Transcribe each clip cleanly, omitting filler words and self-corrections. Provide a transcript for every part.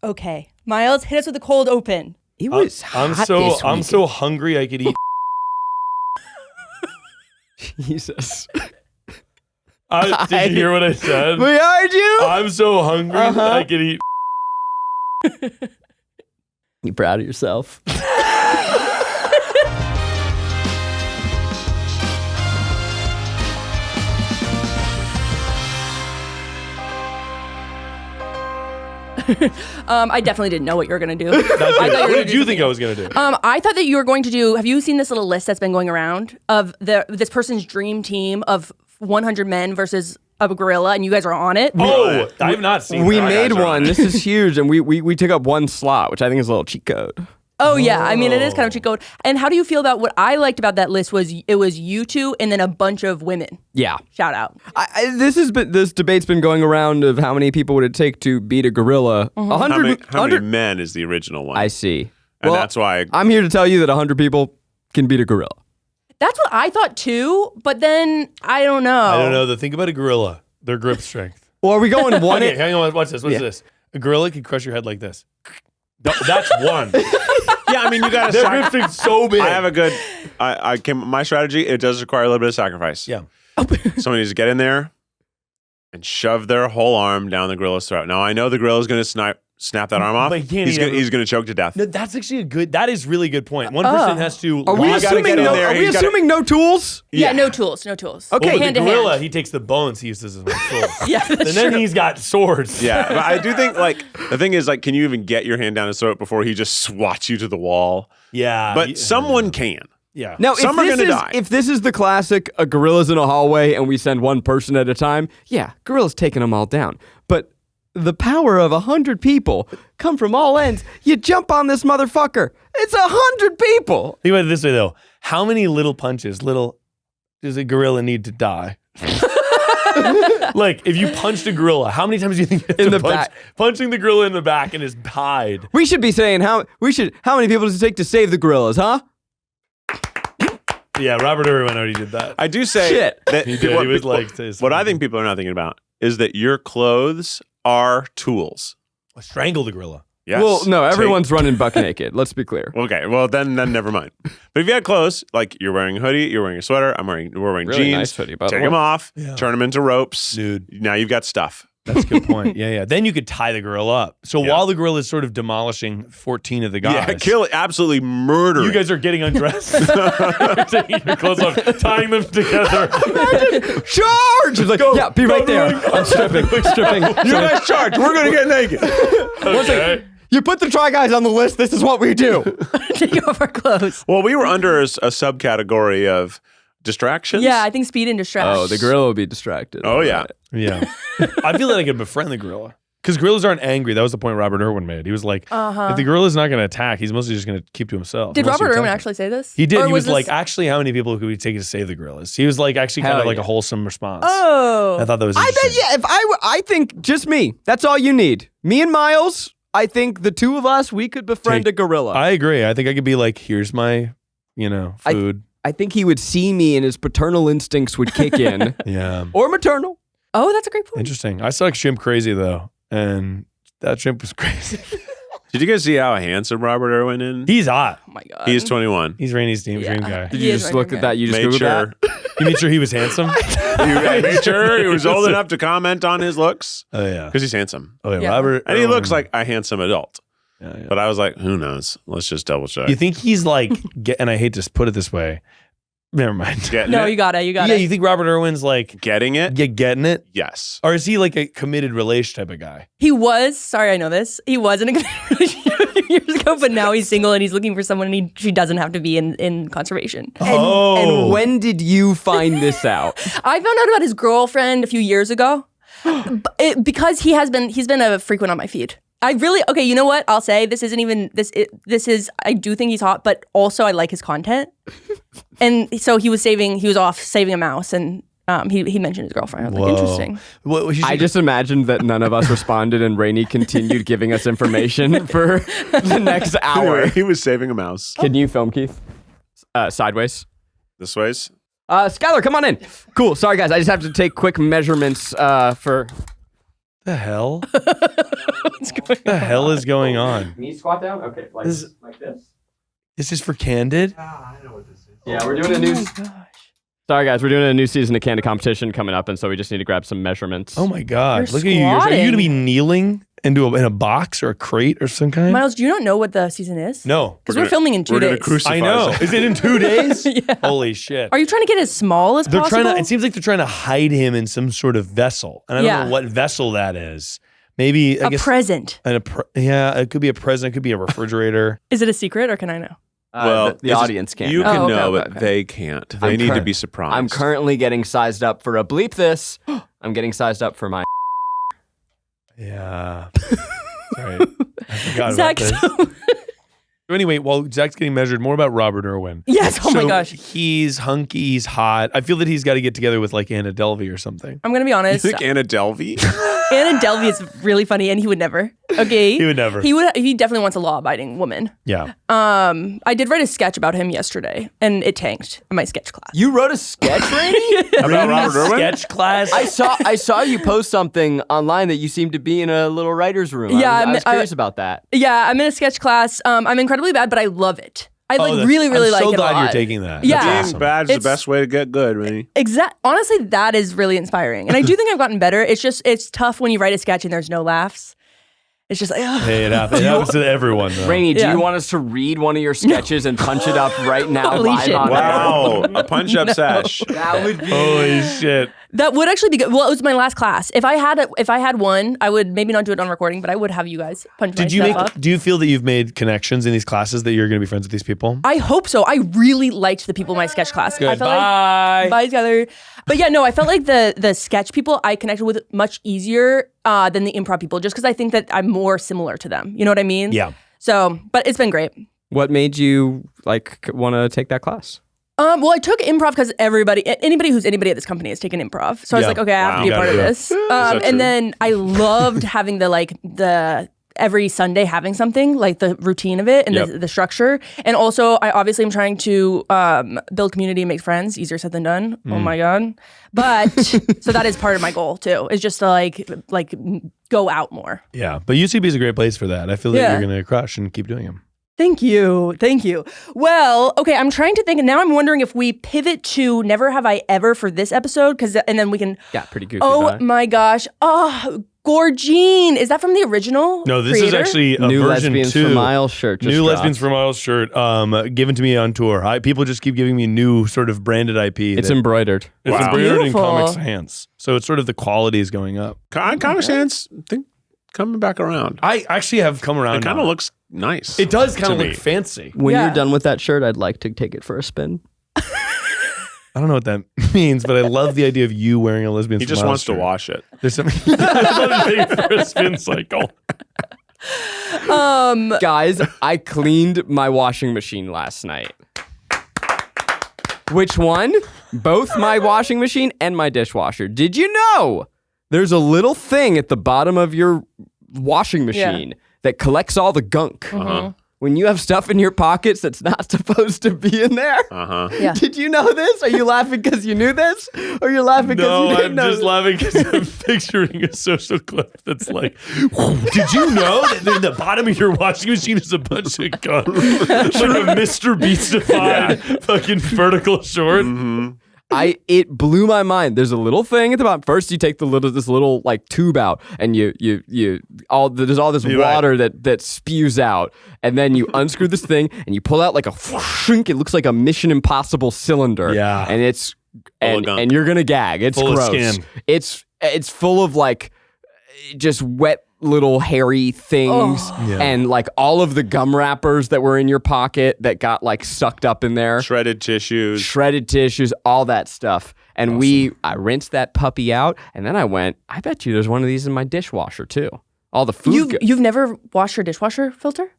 Okay. Miles, hit us with a cold open. It was I'm hot so this I'm week. so hungry I could eat. Jesus. Did you hear what I said? We heard you. I'm so hungry that I could eat. You proud of yourself? I definitely didn't know what you were going to do. What did you think I was going to do? I thought that you were going to do, have you seen this little list that's been going around of this person's dream team of 100 men versus a gorilla, and you guys are on it? Oh, I have not seen We that. made one. This is huge, and we took up one slot, which I think is a little cheat code. Oh, yeah. I mean, it is kind of cheat code. And how do you feel about what I liked about that list was it was you two and then a bunch of women. Yeah. Shout out. This debate's been going around of how many people would it take to beat a gorilla. How many men is the original one? I see. And Well, that's why I'm here to tell you that 100 people can beat a gorilla. That's what I thought too, but then I don't know. I don't know. The thing about a gorilla, their grip strength. Well, are we going one? Okay, hang on. Watch this. What's this? A gorilla can crush your head like this. That's one. yeah, I mean, you got to Their grip strength's so big. I have a good. My strategy. It does require a little bit of sacrifice. Yeah. Somebody needs to get in there and shove their whole arm down the gorilla's throat. Now I know the gorilla's going to snap that arm off. But he can't he's eat going to choke to death. No, that's actually that is really good point. One person has to. Are we You gotta assuming get in no? there. Are we You gotta- assuming no tools? Yeah, no tools. No tools. Okay. Well, but hand the to gorilla, hand. he takes the bones, he uses as tools. Yeah, that's And then true. he's got swords. Yeah, but I do think the thing is can you even get your hand down his throat before he just swats you to the wall? Yeah. But someone can. Yeah. Now, Some are gonna die. if this is the classic, a gorilla's in a hallway and we send one person at a time, yeah, gorilla's taking them all down. But the power of 100 people come from all ends. You jump on this motherfucker. It's 100 people. Think about it this way, though. How many little punches does a gorilla need to die? Like, if you punched a gorilla, how many times do you think you have In to the back. punching the gorilla in the back in his hide? We should be saying how many people does it take to save the gorillas, huh? Yeah, Robert Irwin already did that. I do say Shit. that He did. He was like, what I think people are not thinking about is that your clothes are tools. strangle the gorilla. Yes. Well, no, everyone's running buck naked. Let's be clear. Okay, well then never mind. But if you had clothes, like you're wearing a hoodie, you're wearing a sweater, we're wearing Really jeans, nice hoodie, by the take way. them off, Yeah. turn them into ropes. Dude. Now you've got stuff. That's a good point. Yeah. Then you could tie the gorilla up. So Yeah. while the gorilla is sort of demolishing 14 of the guys. Yeah, kill, absolutely murder. You guys are getting undressed. Taking your clothes off, tying them together. Charge! It's like, yeah, be right there. I'm stripping. You guys charge. We're gonna get naked. Okay. You put the Try Guys on the list. This is what we do. Take off our clothes. Well, we were under a subcategory of distractions. Yeah, I think speed and distraction. Oh, the gorilla will be distracted. Oh, yeah. Yeah. I feel that I could befriend the gorilla. Because gorillas aren't angry. That was the point Robert Irwin made. He was like, if the gorilla's not going to attack, he's mostly just going to keep to himself. Did unless Robert you Irwin attack him. actually say this? He did. Or He was this- like, actually, how many people could we take to save the gorillas? He was like, actually kind Hell of like yeah. a wholesome response. Oh. I thought that was I interesting. bet, yeah, if I think just me. That's all you need. Me and Miles, I think the two of us, we could befriend a gorilla. I agree. I think I could be like, here's my, food. I think he would see me and his paternal instincts would kick in. Yeah. Or maternal. Oh, that's a great point. Interesting. I saw like Shrimp Crazy, though. And that shrimp was crazy. Did you guys see how handsome Robert Irwin is? He's hot. Oh my God. He's 21. He's Rainie's dream guy. Did He you is just my look dream at guy. that? You just Made Googled sure. that? You made sure he was handsome? I made sure he was old enough to comment on his looks Oh, yeah. because he's handsome. Oh, yeah. Yeah. Robert. And he Irwin. looks like a handsome adult. Yeah. But I was like, who knows? Let's just double check. You think he's like, and I hate to put it this way. Never mind. Getting No, it? you got it. You got Yeah, it. you think Robert Irwin's like, Getting it? getting it? Yes. Or is he like a committed relation type of guy? He was, sorry, I know this. He was in a relationship a few years ago, but now he's single and he's looking for someone and she doesn't have to be in conservation. And when did you find this out? I found out about his girlfriend a few years ago because he's been a frequent on my feed. I really, okay, you know what? I'll say this isn't even, this is, I do think he's hot, but also I like his content. And so he was off saving a mouse and he mentioned his girlfriend. I was like, interesting. Well, I just imagined that none of us responded and Rainie continued giving us information for the next hour. He was saving a mouse. Can you film, Keith? Sideways. This ways. Skylar, come on in. Cool. Sorry, guys. I just have to take quick measurements for... The hell? What's going What the hell is going on? Can you squat down? Okay, like this. Is this for Candid? Yeah, we're doing a new. Sorry, guys, we're doing a new season of Candid competition coming up, and so we just need to grab some measurements. Oh my God! You're Look at you! Are you squatting. going to be kneeling in a box or a crate or some kind? Miles, do you not know what the season is? No. Because we're filming in 2 We're days. gonna crucify. I know. Is it in 2 days? Yeah. Holy shit! Are you trying to get as small as They're possible? trying to. It seems like they're trying to hide him in some sort of vessel, and I don't know what vessel that is. Maybe I guess present. yeah, it could be a present. It could be a refrigerator. Is it a secret or can I know? Well, the it's- audience can't. You know. can okay, know, okay, but they can't. They I'm need to cur- be surprised. I'm currently getting sized up for a bleep this. I'm getting sized up for my. Yeah. Sorry, I forgot Zach, about this. So anyway, while Zach's getting measured, more about Robert Irwin. Yes, oh my So gosh. He's hunky, he's hot. I feel that he's got to get together with like Anna Delvey or something. I'm going to be You honest. think Anna Delvey? Anna Delvey is really funny and he would never. Okay. He would never. He definitely wants a law-abiding woman. Yeah. I did write a sketch about him yesterday and it tanked in my sketch class. You wrote a sketch, Rainie? About Robert Irwin? Sketch class. I saw you post something online that you seemed to be in a little writer's room. Yeah, I was curious about that. Yeah, I'm in a sketch class. I'm incredibly bad, but I love it. I that's- really I'm like so it a glad lot. you're taking that. Yeah. That's Being awesome. bad is the It's- best way to get good, really. Honestly, that is really inspiring. And I do think I've gotten better. It's tough when you write a sketch and there's no laughs. It's just like, ugh. Hey, it happens to everyone, though. Rainie, do Yeah. you want us to read one of your sketches and punch it up right now Holy live shit. on air? Wow, a punch-up sesh. That would be. Holy shit. That would actually be good. Well, it was my last class. If I had one, I would maybe not do it on recording, but I would have you guys punch my stuff up. Do you feel that you've made connections in these classes that you're going to be friends with these people? I hope so. I really liked the people in my sketch class. I felt Goodbye. like bye together. But yeah, no, I felt like the sketch people I connected with much easier than the improv people, just because I think that I'm more similar to them. You know what I mean? Yeah. So, but it's been great. What made you want to take that class? Well, I took improv because anybody who's anybody at this company has taken improv. So I was Yeah. like, okay, I have Wow. to be a part of Yeah. this. that true? And then I loved having the every Sunday having something, like the routine of it and Yep. the structure. And also, I obviously am trying to build community and make friends. Easier said than done. Oh my God. But so that is part of my goal too, is just to like go out more. Yeah. But UCB is a great place for that. I feel that Yeah. you're going to crush and keep doing them. Thank you. Thank you. Well, okay, I'm trying to think, and now I'm wondering if we pivot to Never Have I Ever for this episode, and then we can. Yeah, pretty goofy. Oh vibe. my gosh. Oh, Gorgine. Is that from the original? No, this is creator? actually a New version Lesbians 2. for Miles shirt. Just New dropped. Lesbians for Miles shirt given to me on tour. People just keep giving me new sort of branded IP. It's that- embroidered. It's Wow. embroidered in Beautiful. Comic Sans. So it's sort of the quality is going up. Comic Sans, I think, coming back around. I actually have come around. It kind now. of looks nice. It does kind to of me. look fancy. When Yeah. you're done with that shirt, I'd like to take it for a spin. I don't know what that means, but I love the idea of you wearing a lesbian. He just wants to wash it. There's something for a spin cycle. Guys, I cleaned my washing machine last night. Which one? Both my washing machine and my dishwasher. Did you know there's a little thing at the bottom of your washing machine that collects all the gunk? Uh-huh. When you have stuff in your pockets that's not supposed to be in there? Uh-huh. Yeah. Did you know this? Are you laughing because you knew this? Or you're laughing because No, you didn't I'm know just this? laughing because I'm picturing a social clip that's like, did you know that in the bottom of your washing machine is a bunch of gunk? Like a Mr. Beastified fucking vertical short. Mm-hmm. It blew my mind. There's a little thing at the bottom. First, you take this little like tube out, and there's all this You're water that spews out, and then you unscrew this thing, and you pull out like a shrink. It looks like a Mission Impossible cylinder. Yeah. and it's Full of gunk. and you're gonna gag. It's Full of gross. skin. It's full of like just wet little hairy things Yeah. and like all of the gum wrappers that were in your pocket that got like sucked up in there. Shredded tissues. Shredded tissues, all that stuff. And I rinsed that puppy out, and then I went, I bet you there's one of these in my dishwasher too. All the food. You've never washed your dishwasher filter?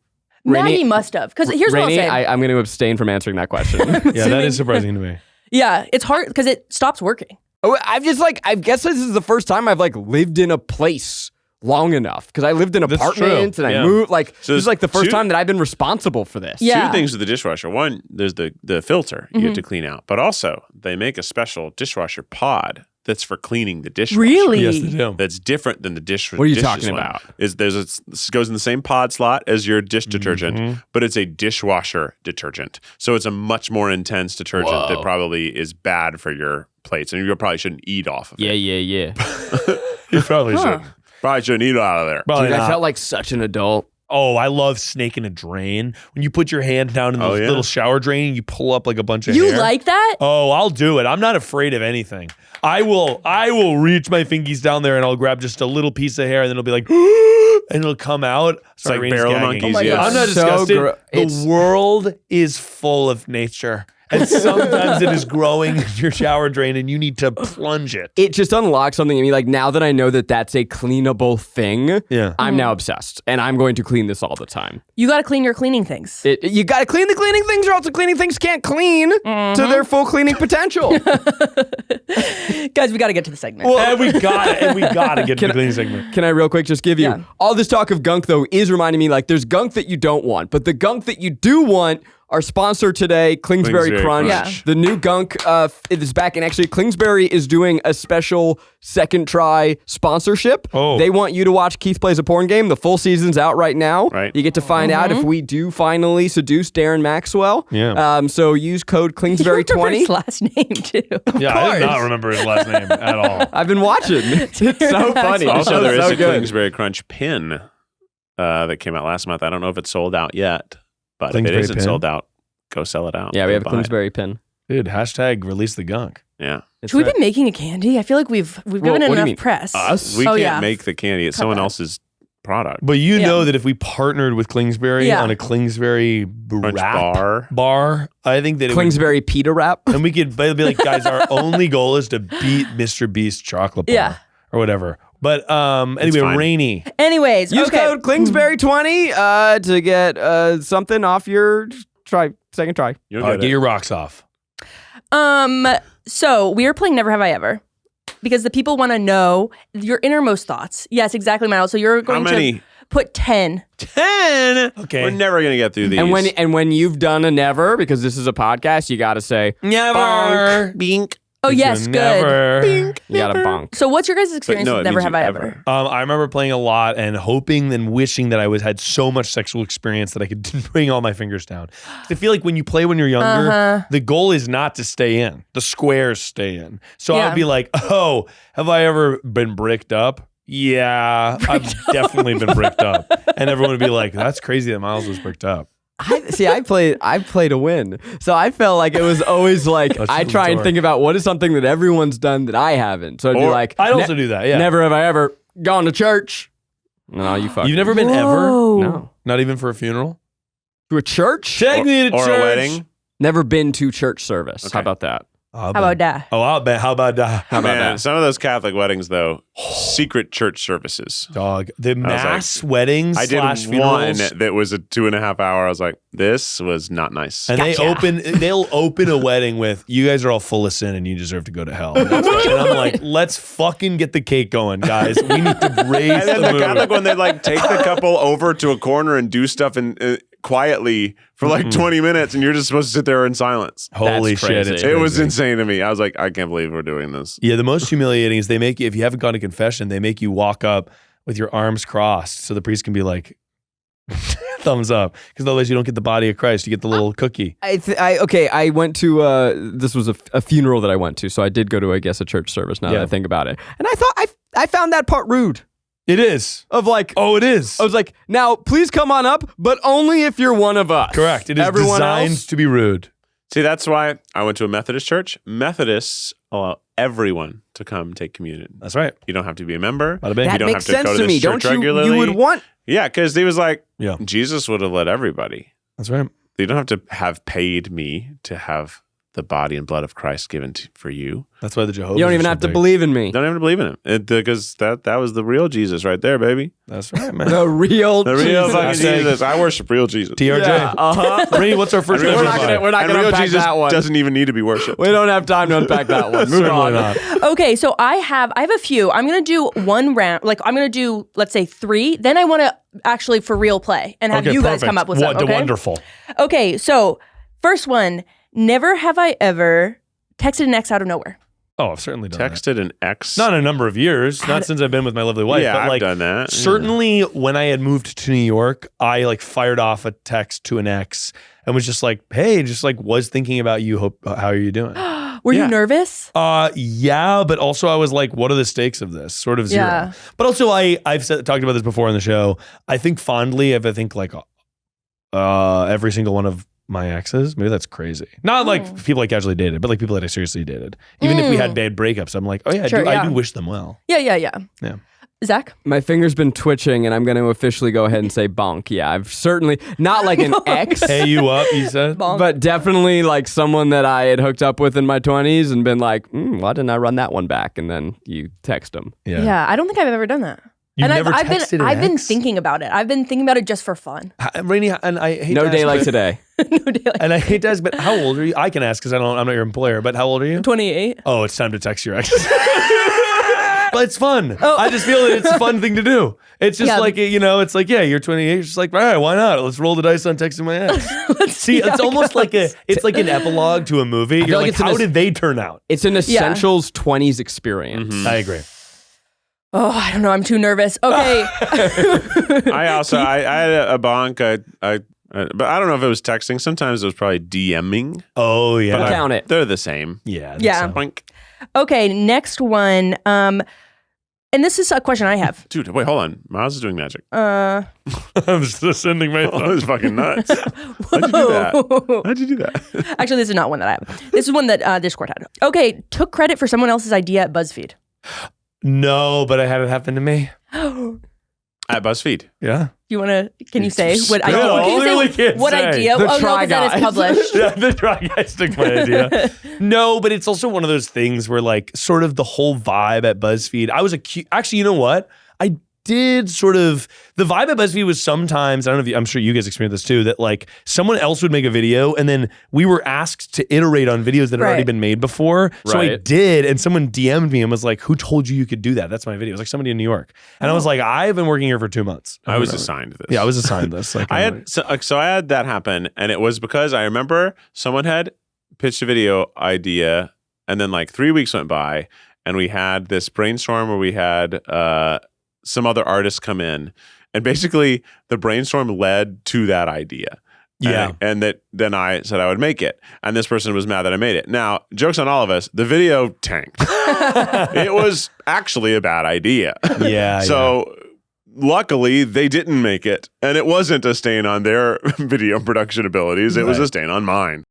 Rainie- Maggie must have. Because here's what I'll Rainie, say. I'm going to abstain from answering that question. Yeah, that is surprising to me. Yeah, it's hard because it stops working. Oh, I guess this is the first time I've like lived in a place long enough because I lived in That's apartments true. and Yeah. I moved. Like So this is like the first two- time that I've been responsible for this. Yeah. Two things with the dishwasher. One, there's the filter you have to clean out, but also they make a special dishwasher pod that's for cleaning the dishwasher. Really? Yes, they do. That's different than the dish. What are you dishes talking one. about? This goes in the same pod slot as your dish detergent, but it's a dishwasher detergent. So it's a much more intense detergent that probably is bad for your plates, and you probably shouldn't eat off of it. Yeah. You probably should. Probably shouldn't eat out of there. Probably Dude, not. I felt like such an adult. Oh, I love snaking a drain. When you put your hand down in the little shower drain and you pull up like a bunch of hair. You like that? Oh, I'll do it. I'm not afraid of anything. I will reach my fingies down there and I'll grab just a little piece of hair and then it'll be like, and it'll come out. It's like barrel monkeys. Oh my God. I'm not So disgusted. The world is full of nature. And sometimes it is growing in your shower drain and you need to plunge it. It just unlocks something in me. Like, now that I know that that's a cleanable thing, Yeah. I'm now obsessed. And I'm going to clean this all the time. You got to clean your cleaning things. You got to clean the cleaning things, or else the cleaning things can't clean to their full cleaning potential. Guys, we got to get to the segment. And we gotta get to the cleaning segment. Can I real quick just give you all this talk of gunk, though, is reminding me, like, there's gunk that you don't want, but the gunk that you do want, our sponsor today, Kingsbury Kingsbury Crunch. Yeah. The new gunk is back, and actually Kingsbury is doing a special second try sponsorship. Oh. They want you to watch Keith Plays a Porn Game. The full season's out right now. Right. You get to find out if we do finally seduce Darren Maxwell. Yeah. So use code Kingsbury20. His last name too. Yeah, I did not remember his last name at all. I've been watching. It's so funny. The Also, show's there is so a good. Kingsbury Crunch pin that came out last month. I don't know if it's sold out yet, but if it Kingsbury isn't pin? sold out, go sell it out. Yeah, we Go have a buy it. Kingsbury pin. Dude, hashtag release the gunk. Yeah. It's Should we right. be making a candy? I feel like we've given it what do you enough mean? press. Us? We Oh, can't yeah. make the candy. It's Cut someone that. else's product. But you Yeah. know that if we partnered with Kingsbury Yeah. on a Kingsbury Crunch wrap bar. I think that it would, Kingsbury pita wrap. and we could be like, guys, our only goal is to beat Mr. Beast's chocolate bar Yeah. or whatever. But anyway, fine. Rainie. Anyways, Use okay. code Kingsbury20 to get something off your second try. You'll get Get it. your rocks off. So we are playing Never Have I Ever because the people want to know your innermost thoughts. Yes, exactly, Miles. So you're going How many? to put 10. 10. Okay. We're never going to get through these. And when you've done a never, because this is a podcast, you got to say Never. Bink. Oh, yes, good. Never. you got to bonk. So what's your guys' experience no, with it Never means Have you I ever. Ever? I remember playing a lot and hoping and wishing that I had so much sexual experience that I could bring all my fingers down. 'Cause I feel like when you play when you're younger, the goal is not to stay in. The squares stay in. So Yeah. I'd be like, oh, have I ever been bricked up? Yeah, I've definitely been bricked up. And everyone would be like, that's crazy that Miles was bricked up. I play to win. So I felt like it was always like, That's I try and retarded. think about what is something that everyone's done that I haven't. So I'd be Or like, I'd also do that, yeah. never have I ever gone to church. No, you fucking. You've never been ever? Whoa. No. Not even for a funeral? To a church? Take me to or church. a wedding. Never been to church service. Okay. How about that? How How about that? Oh, I'll bet. How about that? How about Man, that? some of those Catholic weddings, though, secret church services. Dog. The was like- mass weddings I did slash one funerals. that was a 2.5 hour. I was like, this was not nice. And they'll open a wedding with, you guys are all full of sin and you deserve to go to hell. And I'm like, let's fucking get the cake going, guys. We need to raise And then the the mood. Catholic one, they like take the couple over to a corner and do stuff quietly for like 20 minutes, and you're just supposed to sit there in silence. Holy That's shit. crazy. It's It was crazy. insane to me. I was like, I can't believe we're doing this. Yeah, the most humiliating is they make you, if you haven't gone to confession, they make you walk up with your arms crossed so the priest can be like, thumbs up. Because otherwise you don't get the body of Christ. You get the little cookie. I went to this was a funeral that I went to, so I did go to, I guess, a church service. Now that Yeah. I think about it, and I thought I found that part rude. It is. Of like, Oh, it is. I was like, now please come on up, but only if you're one of us. Correct. It is Everyone designed else, to be rude. See, that's why I went to a Methodist church. Methodists allow everyone to come take communion. That's right. You don't have to be a member. Bada bing. You that don't makes have to go sense to to this me. church Don't you? regularly. You would want. Yeah, because he was like, Yeah. Jesus would have let everybody. That's right. You don't have to have paid me to have the body and blood of Christ given for you. That's why the Jehovah's You don't are even so have to big. believe in me. You don't even believe in him because that was the real Jesus right there, baby. That's right, man. The real, The real Jesus. fucking Jesus. I worship real Jesus. TRJ. Yeah, Rainnie, what's our first And real We're not identifier? gonna- we're not and gonna real unpack Jesus that one. doesn't even need to be worshipped. We don't have time to unpack that one. Move Certainly on. not. Okay, so I have a few. I'm gonna do one round. Like I'm gonna do, let's say 3. Then I want to actually for real play and have Okay, you guys perfect. come up with something. Okay? Wonderful. Okay, so first one. Never have I ever texted an ex out of nowhere. Oh, I've certainly done Texted an ex. Not in a number of years, not since I've been with my lovely wife. Yeah, but I've like, done that. Certainly when I had moved to New York, I like fired off a text to an ex and was just like, hey, just like was thinking about you. How are you doing? Were you nervous? Yeah, but also I was like, what are the stakes of this? Sort of zero. Yeah. But also I've talked about this before on the show. I think fondly of, I think like every single one of my exes. Maybe that's crazy. Not like people I casually dated, but like people that I seriously dated. Even if we had bad breakups, I'm like, oh yeah, I do wish them well. Yeah. Zach? My finger's been twitching, and I'm going to officially go ahead and say bonk. Yeah, I've certainly, not like an ex. Hey, you up, you said? Bonk. But definitely like someone that I had hooked up with in my 20s and been like, why didn't I run that one back? And then you text them. Yeah, I don't think I've ever done that. You've and never texted an I've been ex? thinking about it. I've been thinking about it just for fun. Rainie, and I hate No to day ask, like but- today. No day like And I hate to ask, but how old are you? I can ask because I'm not your employer, but how old are you? 28. Oh, it's time to text your ex. But it's fun. I just feel that it's a fun thing to do. It's just like, it's like, yeah, you're 28. You're just like, all right, why not? Let's roll the dice on texting my ex. See, it's almost like it's like an epilogue to a movie. You're like, how did they turn out? It's an essentials 20s experience. I agree. Oh, I don't know. I'm too nervous. Okay. I had a bonk. But I don't know if it was texting. Sometimes it was probably DMing. Oh, yeah. But count it. They're the same. Yeah. Yeah. Boink. Okay, next one. And this is a question I have. Dude, wait, hold on. Miles is doing magic. I'm just sending my Oh, this is fucking nuts. How'd you do that? How'd you do that? Actually, this is not one that I have. This is one that Discord had. Okay, took credit for someone else's idea at BuzzFeed. No, but I had it happen to me. At BuzzFeed. Yeah. You want to? Can you say what No, idea? I Can you really say can't what say. idea? The Oh no, Try because that is Guys. published. Yeah, the Try Guys took my idea. No, but it's also one of those things where like sort of the whole vibe at BuzzFeed. I was actually, you know what? I did sort of, the vibe at BuzzFeed was sometimes, I don't know if I'm sure you guys experienced this too, that like someone else would make a video and then we were asked to iterate on videos that had already been made before. So I Right. did, and someone DM'd me and was like, who told you could do that? That's my video. It was like somebody in New York. And I was like, I've been working here for 2 months. I was assigned this. Yeah, I was assigned this. Like, I had so I had that happen, and it was because I remember someone had pitched a video idea, and then like 3 weeks went by, and we had this brainstorm where we had some other artists come in, and basically the brainstorm led to that idea. Yeah. And that then I said I would make it. And this person was mad that I made it. Now, joke's on all of us, the video tanked. It was actually a bad idea. Yeah. So luckily they didn't make it. And it wasn't a stain on their video production abilities. It was a stain on mine.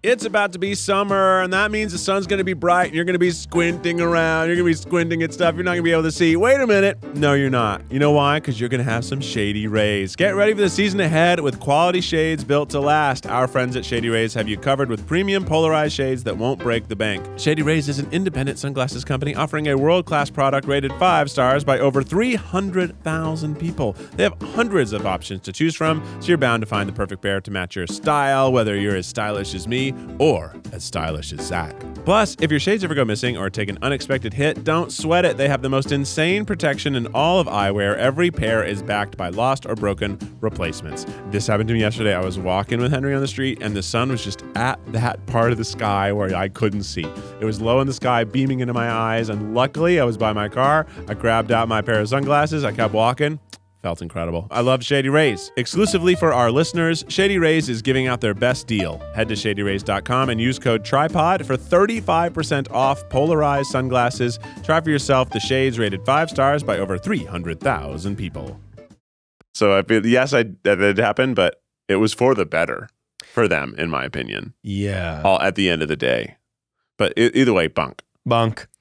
It's about to be summer, and that means the sun's going to be bright, and you're going to be squinting around. You're going to be squinting at stuff you're not going to be able to see. Wait a minute. No, you're not. You know why? Because you're going to have some Shady Rays. Get ready for the season ahead with quality shades built to last. Our friends at Shady Rays have you covered with premium polarized shades that won't break the bank. Shady Rays is an independent sunglasses company offering a world-class product rated 5 stars by over 300,000 people. They have hundreds of options to choose from, so you're bound to find the perfect pair to match your style, whether you're as stylish as me or as stylish as Zach. Plus, if your shades ever go missing or take an unexpected hit, don't sweat it. They have the most insane protection in all of eyewear. Every pair is backed by lost or broken replacements. This happened to me yesterday. I was walking with Henry on the street, and the sun was just at that part of the sky where I couldn't see. It was low in the sky, beaming into my eyes, and luckily I was by my car. I grabbed out my pair of sunglasses. I kept walking. Felt incredible. I love Shady Rays. Exclusively for our listeners, Shady Rays is giving out their best deal. Head to shadyrays.com and use code TRIPOD for 35% off polarized sunglasses. Try for yourself the shades rated 5 stars by over 300,000 people. So yes, that did happen, but it was for the better for them, in my opinion. Yeah. All at the end of the day. But either way, bunk.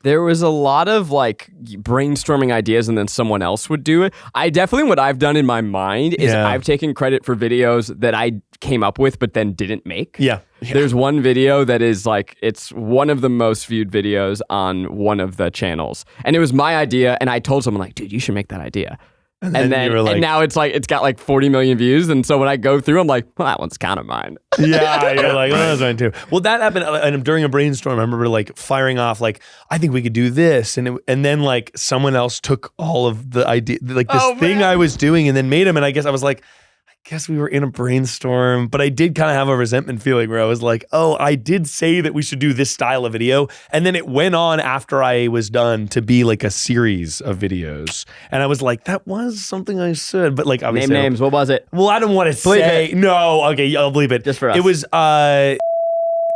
There was a lot of like brainstorming ideas and then someone else would do it. What I've done in my mind is I've taken credit for videos that I came up with but then didn't make. Yeah. There's one video that is like, it's one of the most viewed videos on one of the channels. And it was my idea, and I told someone like, dude, you should make that idea. And then you were like, and now it's like, it's got like 40 million views. And so when I go through, I'm like, well, that one's kind of mine. yeah, you're like, oh, that's mine too. Well, that happened and during a brainstorm. I remember like firing off, like, I think we could do this, and then like someone else took all of the idea, like this thing I was doing, and then made them. And I guess I was like, I guess we were in a brainstorm, but I did kind of have a resentment feeling where I was like, oh, I did say that we should do this style of video. And then it went on after I was done to be like a series of videos. And I was like, that was something I said, but like obviously. Name names. What was it? Well, I don't want to say. it. No, okay, I'll believe it. Just for us. It was, I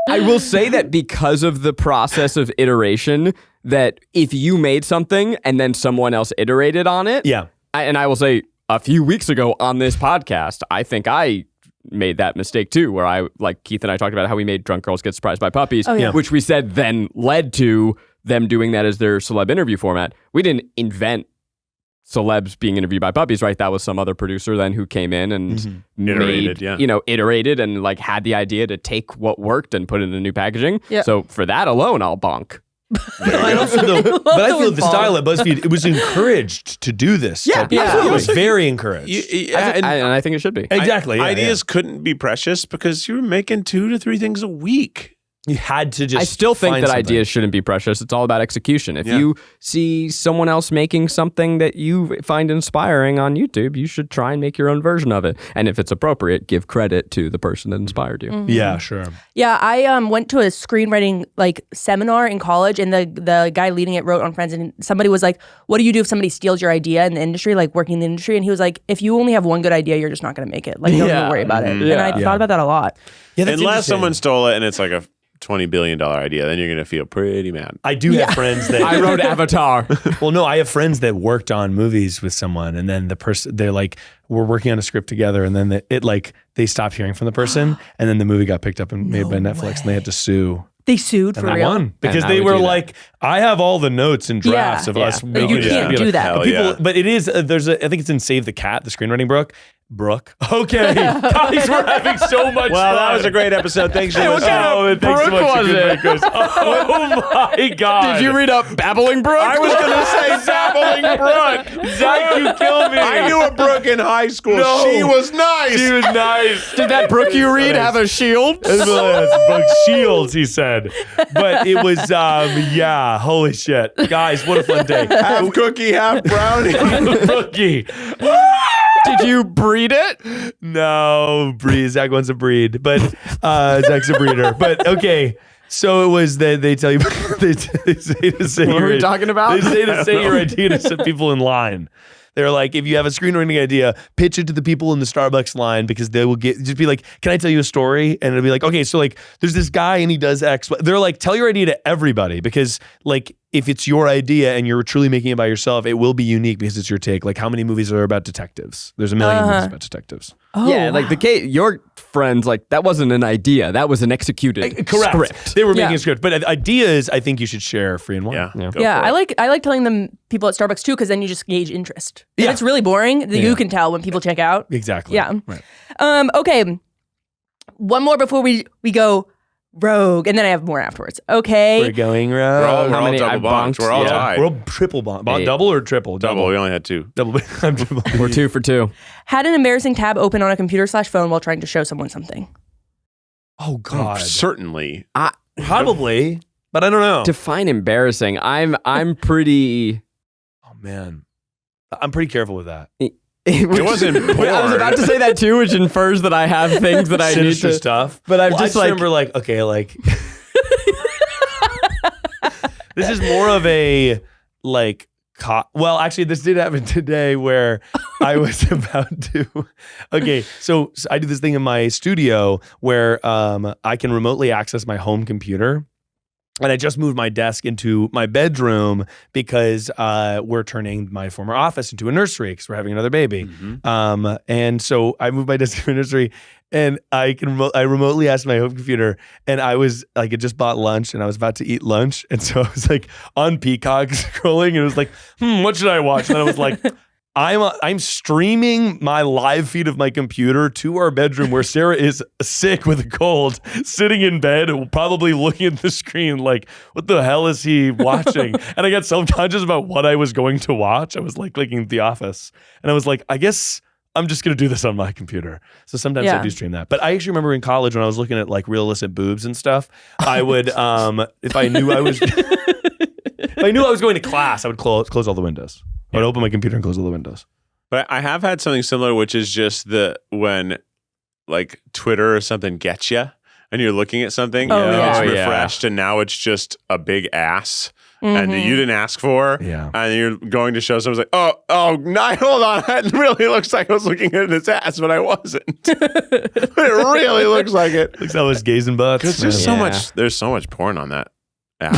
will say that because of the process of iteration, that if you made something and then someone else iterated on it. yeah. And I will say, a few weeks ago on this podcast, I think I made that mistake too, where like Keith and I talked about how we made Drunk Girls Get Surprised by Puppies, which we said then led to them doing that as their celeb interview format. We didn't invent celebs being interviewed by puppies, right? That was some other producer then who came in and iterated and like had the idea to take what worked and put it into new packaging. Yeah. So for that alone, I'll bonk. I feel the style at BuzzFeed, it was encouraged to do this. Yeah, It was very encouraged. And I think it should be. Exactly. Ideas couldn't be precious because you were making 2 to 3 things a week. You had to just. I still think find that something. ideas shouldn't be precious. It's all about execution. If you see someone else making something that you find inspiring on YouTube, you should try and make your own version of it. And if it's appropriate, give credit to the person that inspired you. Mm-hmm. Yeah, sure. Yeah, I went to a screenwriting like seminar in college, and the guy leading it wrote on Friends, and somebody was like, "What do you do if somebody steals your idea in the industry, like working in the industry?" And he was like, "If you only have one good idea, you're just not going to make it. Like, don't even worry about it." And I thought about that a lot. Yeah, that's Unless interesting. someone stole it and it's like a $20 billion idea, then you're going to feel pretty mad. I do have friends that I wrote Avatar. Well, no, I have friends that worked on movies with someone, and then the person they're like, we're working on a script together, and then they stopped hearing from the person, and then the movie got picked up and made by Netflix, and they had to sue. They sued for And I real. won because And I they would were do that. like, I have all the notes and drafts of us But making you it. can't do that. Hell People, yeah. but it is I think it's in Save the Cat, the screenwriting book. Okay, guys, we're having so much Well, fun. that was a great episode. Thanks for Hey, what listening. kind of thanks so Brook much for was Good it? Makers. Oh my God! Did you read up Babbling Brook? I was going to say Babbling Brook. Zach, you killed me. I knew a Brooke in high school. No. She was nice. She was nice. Did that Brook you read have a shield? Book Shields, he said. But it was, holy shit. Guys, what a fun day. Half cookie, half brownie. Rookie. Did you breed it? No, Zach wants a breed, but Zach's a breeder. But okay, so it was that they tell you, they say to say What your were we talking about? They say to say your idea to set people in line. They're like, if you have a screenwriting idea, pitch it to the people in the Starbucks line because they will just be like, can I tell you a story? And it'll be like, okay, so like there's this guy and he does X. They're like, tell your idea to everybody because like if it's your idea and you're truly making it by yourself, it will be unique because it's your take. Like how many movies are about detectives? There's a million movies about detectives. Oh, Yeah, like the case, your friends, like that wasn't an idea. That was an executed Correct. script. They were making a script, but ideas I think you should share free and one. Yeah. Go Yeah, for it. I like telling them people at Starbucks too, because then you just gauge interest. If Yeah. it's really boring, then you can tell when people check out. Exactly. Yeah. Right. Okay. One more before we go rogue, and then I have more afterwards. Okay. We're going We're all, rogue. we're How all many double I've bonks. bonked? We're all Yeah. tied. We're all triple bond. Hey. Double or triple? Double. We only had 2. Double. I'm triple. We're 2 for 2. Had an embarrassing tab open on a computer/phone while trying to show someone something. Oh God. Certainly. Probably, but I don't know. Define embarrassing. I'm pretty. Oh man, I'm pretty careful with that. It wasn't I was about to say that too, which infers that I have things that I need Sinister to. stuff. But I'm Well, just I like. remember like okay, like this is more of a like. Well, actually, this did happen today where I was about to. Okay, so I do this thing in my studio where I can remotely access my home computer. And I just moved my desk into my bedroom because we're turning my former office into a nursery because we're having another baby. Mm-hmm. And so I moved my desk into a nursery, and I remotely asked my home computer, and I was like, I just bought lunch, and I was about to eat lunch, and so I was like on Peacock scrolling, and it was like, what should I watch? And then I was like. I'm streaming my live feed of my computer to our bedroom where Sarah is sick with a cold, sitting in bed, probably looking at the screen like, what the hell is he watching? And I got self-conscious about what I was going to watch. I was like clicking The Office. And I was like, I guess I'm just going to do this on my computer. So sometimes I do stream that. But I actually remember in college when I was looking at like real illicit boobs and stuff, I would, if I knew I was... If I knew I was going to class, I would close all the windows. I would open my computer and close all the windows. But I have had something similar, which is just when like Twitter or something gets you and you're looking at something and it's refreshed and now it's just a big ass. And you didn't ask for, and you're going to show someone's like, oh, no, hold on, that really looks like I was looking at his ass, but I wasn't. But it really looks like it. Looks like I was gazing butts. Because there's so much porn on that app.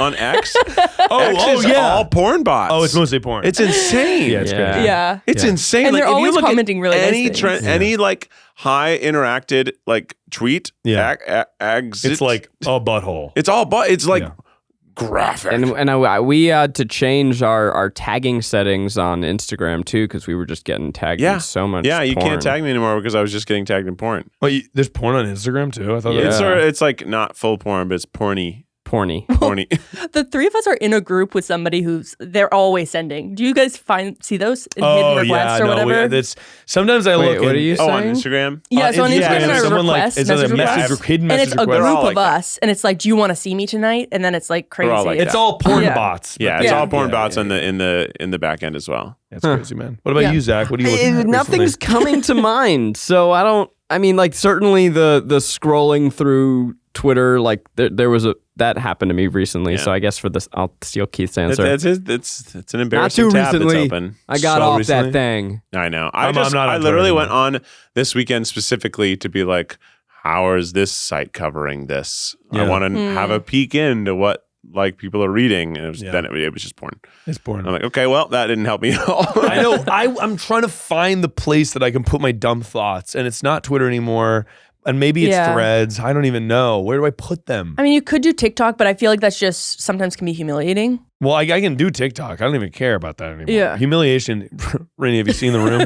On X, X is all porn bots. Oh, it's mostly porn. It's insane. Yeah, it's crazy. Yeah. It's insane. And like, they're if you always look commenting really any nice things. any like high interacted like tweet, it's like a butthole. It's all it's like graphic. And we had to change our tagging settings on Instagram too because we were just getting tagged in so much. Yeah, you porn. can't tag me anymore because I was just getting tagged in porn. Oh, there's porn on Instagram too? I thought It's like not full porn, but it's porny. Porny. The three of us are in a group with somebody they're always sending. Do you guys see those in hidden requests or whatever? Sometimes I look. What are you saying? On Instagram? Yeah, so on Instagram there are someone requests, it's a message message requests, hidden and message it's a request. group like of us, and it's like, do you want to see me tonight? And then it's like crazy. all like It's that. all porn bots. Yeah, it's all porn bots in the back end as well. That's crazy, man. What about you, Zach? What are you looking at Nothing's recently? coming to mind. So I mean, like certainly the scrolling through Twitter, like there was that happened to me recently. So I guess for this, I'll steal Keith's answer. It's an embarrassing Not too tab recently. that's open. I got So off recently? that thing. I know. I'm not I on literally Twitter went on this weekend specifically to be like, how is this site covering this? I want to have a peek into what like people are reading, and then it was just porn. It's porn. I'm like, okay, well, that didn't help me at all. I know. I'm trying to find the place that I can put my dumb thoughts, and it's not Twitter anymore. And maybe it's Threads. I don't even know. Where do I put them? I mean, you could do TikTok, but I feel like that's just sometimes can be humiliating. Well, I can do TikTok. I don't even care about that anymore. Yeah. Humiliation. Rainie, have you seen The Room?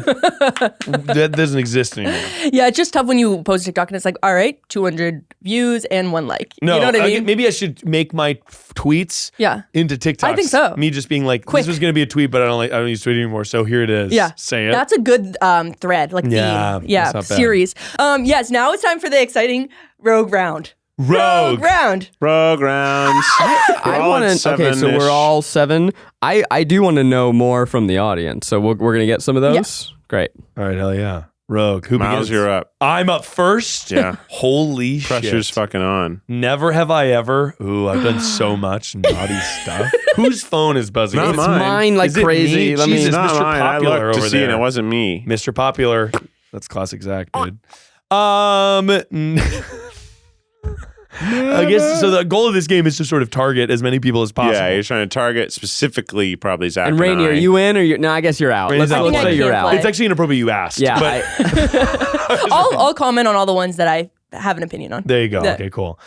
That doesn't exist anymore. Yeah, it's just tough when you post TikTok and it's like, all right, 200 views and 1 like. No, you know what I mean? Maybe I should make my tweets into TikTok. I think so. Me just being like, Quick. this was going to be a tweet, but I don't use Twitter anymore. So here it is. Yeah. Say it. That's a good thread, like Yeah, that's not bad. series. Yes, now it's time for the exciting Rogue Round. Rogue. Round. Rogue rounds. I want to. Okay, so we're all 7. I do want to know more from the audience. So we're gonna get some of those. Yeah. Great. All right, hell yeah. Rogue. Who Miles, begins? you're up. I'm up first? Yeah. Holy Pressure's shit. fucking on. Never have I ever. Ooh, I've done so much naughty stuff. Whose phone is buzzing? Not It's mine. mine like Is it crazy. me? Let me. Jesus. Not Mr. mine. I Popular looked to over see, and there. it wasn't me. Mr. Popular. That's classic Zach, dude. I guess so. The goal of this game is to sort of target as many people as possible. Yeah, you're trying to target specifically probably Zach And Rainie, I. are you in or you? No, I guess you're out. Rainie's Let's, out. let's I say think you're I out. can't It's actually inappropriate you asked. Yeah. But I'll comment on all the ones that I have an opinion on. there you go. Yeah. Okay, cool.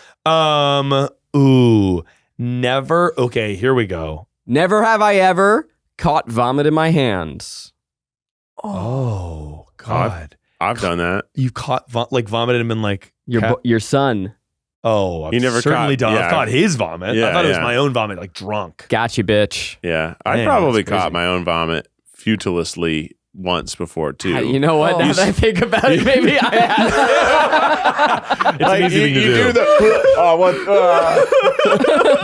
Ooh. Never. Okay, here we go. Never have I ever caught vomit in my hands. Oh, God. I've done that. You caught vomited and been like Your son. Oh, I've You never certainly caught- done. yeah. I've caught his vomit. Yeah, I thought it was yeah. my own vomit, like drunk. Got you, bitch. Yeah. I Man, probably that's crazy. caught my own vomit futilely once before too. You know what? Oh. Now that I think about it, maybe I have. It's an easy thing to do.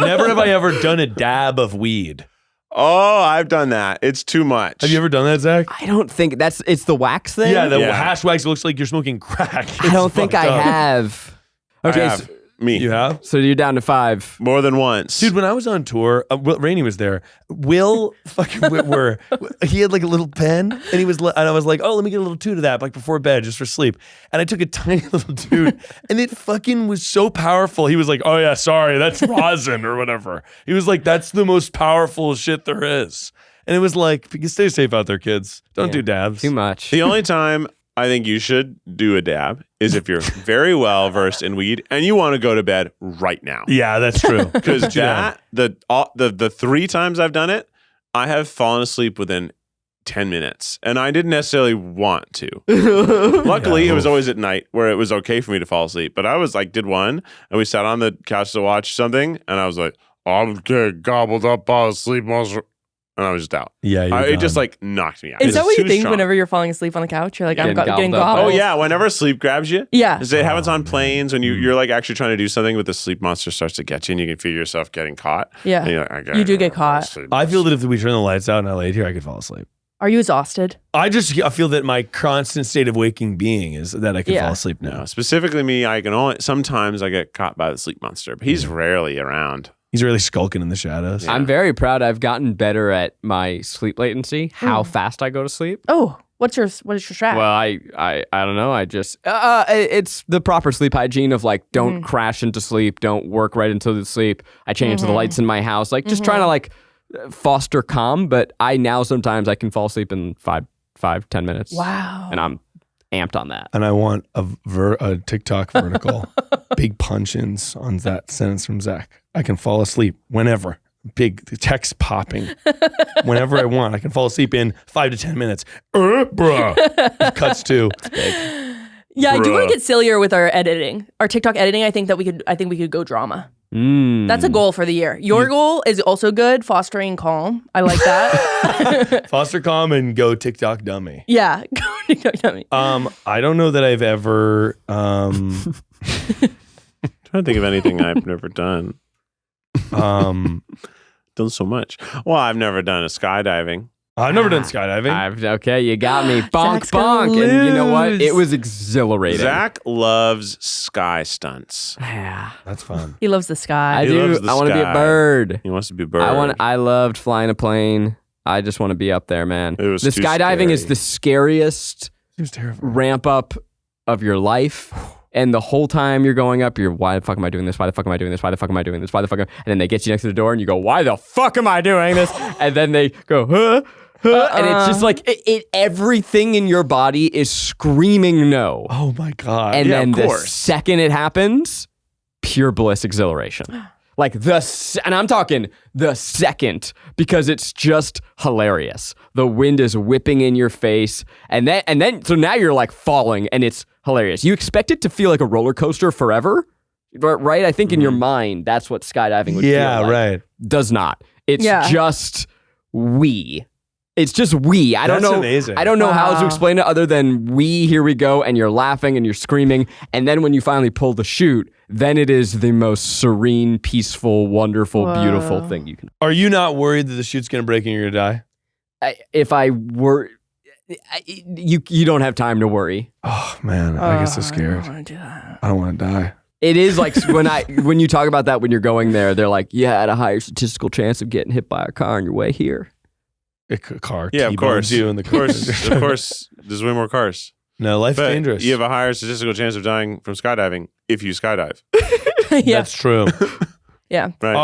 Never have I ever done a dab of weed. Oh, I've done that. It's too much. Have you ever done that, Zach? I don't think it's the wax thing. Yeah, the Yeah. hash wax looks like you're smoking crack. I don't think I have. have. Okay, I have. Me. You have? so you're down to 5. More than once. Dude, when I was on tour, Rainie was there. Will fucking Whitwer, he had like a little pen, and I was like, oh, let me get a little toot of that, like before bed, just for sleep. And I took a tiny little toot, and it fucking was so powerful. He was like, oh yeah, sorry, that's rosin or whatever. He was like, that's the most powerful shit there is. And it was like, stay safe out there, kids. Don't do dabs. Too much. The only time I think you should do a dab is if you're very well versed in weed and you want to go to bed right now. Yeah, that's true. Because the 3 times I've done it, I have fallen asleep within 10 minutes, and I didn't necessarily want to. Luckily, it was always at night where it was okay for me to fall asleep. But I was like, did one, and we sat on the couch to watch something, and I was like, I'm getting gobbled up, fall asleep, and I was just out. Yeah, It just like knocked me out. Is It's that what you too think strong. whenever you're falling asleep on the couch? You're like, I'm Getting getting gobbled up. gobbled. Oh yeah, whenever sleep grabs you. Yeah. It happens on planes when you're like actually trying to do something, but the sleep monster starts to get you, and you can feel yourself getting caught. Yeah. And you're like, I gotta You do go get caught. sleep. I feel that if we turn the lights out and I laid here, I could fall asleep. Are you exhausted? I feel that my constant state of waking being is that I can fall asleep now. No, specifically me, sometimes I get caught by the sleep monster, but he's rarely around. He's really skulking in the shadows. Yeah. I'm very proud. I've gotten better at my sleep latency, how fast I go to sleep. Oh, what is your strat? Well, I don't know. I just it's the proper sleep hygiene of like don't crash into sleep, don't work right into the sleep. I change the lights in my house, like just trying to like foster calm. But I now sometimes I can fall asleep in 5-10 minutes. Wow, and I'm amped on that. And I want a TikTok vertical, big punch-ins on that sentence from Zach. I can fall asleep whenever. Big text popping. Whenever I want. I can fall asleep in 5 to 10 minutes. Bruh. Cuts to. Yeah, I do want to get sillier with our editing. Our TikTok editing, I think we could go drama. That's a goal for the year. Your goal is also good, fostering calm. I like that. Foster calm and go TikTok dummy. Yeah, go TikTok dummy. I don't know that I've ever trying to think of anything I've never done. Done so much. Well, I've never done a skydiving. I've never done skydiving. Okay, you got me. Bonk, Zach's gonna bonk. And you know what? lose. It was exhilarating. Zach loves sky stunts. Yeah. That's fun. He loves the sky. I He do. loves the I want to be a sky. bird. He wants to be a bird. I loved flying a plane. I just want to be up there, man. It was the too skydiving is scary. the scariest Seems terrifying. ramp up of your life. And the whole time you're going up, you're, why the fuck am I doing this? Why the fuck am I doing this? Why the fuck am I doing this? Why the fuck? And then they get you next to the door and you go, why the fuck am I doing this? And then they go, huh? And it's just like, everything in your body is screaming no. Oh my God. And Yeah, then of the course. second it happens, pure bliss exhilaration. Like and I'm talking the second, because it's just hilarious. The wind is whipping in your face, and then so now you're like falling, and it's hilarious. You expect it to feel like a roller coaster forever, right? I think in your mind that's what skydiving would feel like. right. Does not. It's just we. It's just we. I don't That's know. amazing. I don't know how to Wow. explain it other than we. Here we go, and you're laughing and you're screaming, and then when you finally pull the chute, then it is the most serene, peaceful, wonderful, beautiful thing you can. Are you not worried that the chute's going to break and you're going to die? If I were, you don't have time to worry. Oh man, I get so scared. I don't want to do that. I don't want to die. It is like when you talk about that when you're going there, they're like, you had a higher statistical chance of getting hit by a car on your way here. A car Yeah, of T-bones course. you in the Of course, there's way more cars. No, life's But dangerous. you have a higher statistical chance of dying from skydiving if you skydive. Yeah, That's true. yeah. Right.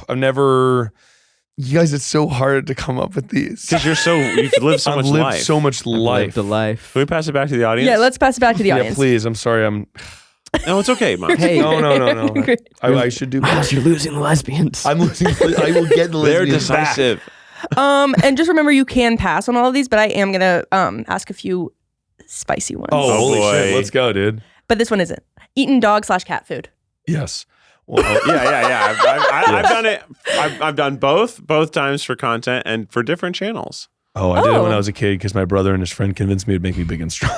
I've never. You guys, it's so hard to come up with these. Because you've lived so I've much lived life. so much life. Lived a life. Can we pass it back to the audience? Yeah, let's pass it back to the Yeah, audience. please. I'm sorry. No, it's okay, Mom. Hey, No. I should do better. you're losing the lesbians. I'm losing. I will get the They're lesbians back. decisive. And just remember, you can pass on all of these, but I am gonna ask a few spicy ones. Oh, holy boy. shit! Let's go, dude. But this one isn't. Eating dog/cat food. Yes. Well, Yeah. I've done it. I've done both times for content and for different channels. oh, I did it when Oh. I was a kid because my brother and his friend convinced me it'd make me big and strong.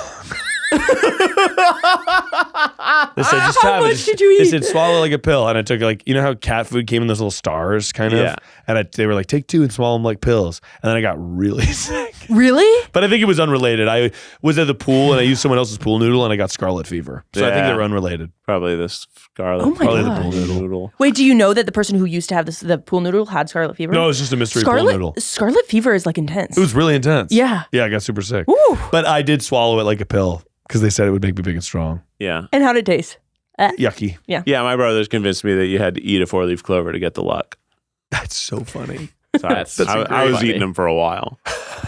They said, just How have it. much Just- did you They eat? said, swallow like a pill. And I took like, you know how cat food came in those little stars, kind of? Yeah. And they were like, take 2 and swallow them like pills. And then I got really sick. Really? But I think it was unrelated. I was at the pool and I used someone else's pool noodle and I got scarlet fever. So I think Yeah. they were unrelated. Probably this scarlet. Oh my Probably the gosh. pool noodle. Wait, do you know that the person who used to have the pool noodle had scarlet fever? No, it's just a mystery pool noodle. Scarlet fever is like intense. It was really intense. Yeah. Yeah, I got super sick. Ooh. But I did swallow it like a pill because they said it would make me big and strong. Yeah. And how did it taste? Yucky. Yeah, my brothers convinced me that you had to eat a 4-leaf clover to get the luck. That's so funny. So That's I was funny. eating them for a while.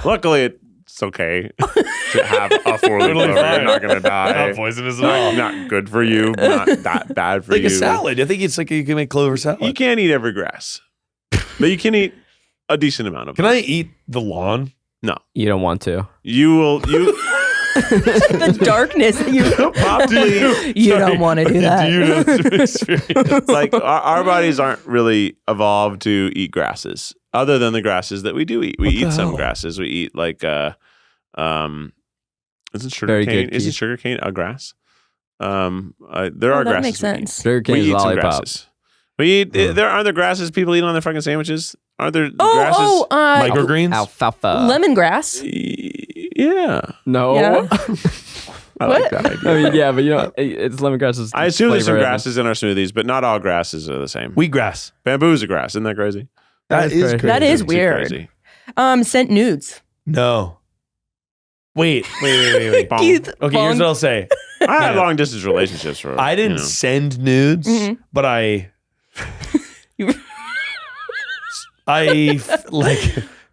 Luckily, it's okay to have a 4-leaf clover. You're not going to die. poisonous at Not good for you. Not that bad for Like you. a salad. I think it's like you can make clover salad. You can't eat every grass, but you can eat a decent amount of Can them. I eat the lawn? No. You don't want to. You will. You The darkness that you probably. you don't want to do that. Do you know this experience? Like our bodies aren't really evolved to eat grasses, other than the grasses that we do eat. We What the eat some hell? grasses. We eat like isn't Very sugarcane? good, Isn't Keith. sugarcane a grass? There are Oh, grasses. that makes we eat. sense. Sugar We cane's eat some lollipop. grasses. We eat. There are the grasses people eat on their fucking sandwiches. Are there grasses? Microgreens? Alfalfa. Lemongrass. Yeah. No. Yeah. I like that idea. I mean, yeah, but you know, it's lemongrass. I assume there's some grasses in our smoothies, but not all grasses are the same. Wheatgrass. Bamboo's a grass. Isn't that crazy? That is crazy. That is Too weird. crazy. Sent nudes. No. Wait. Bong. Keith, Okay, here's what I'll say. I had long distance relationships for. I didn't send nudes, but I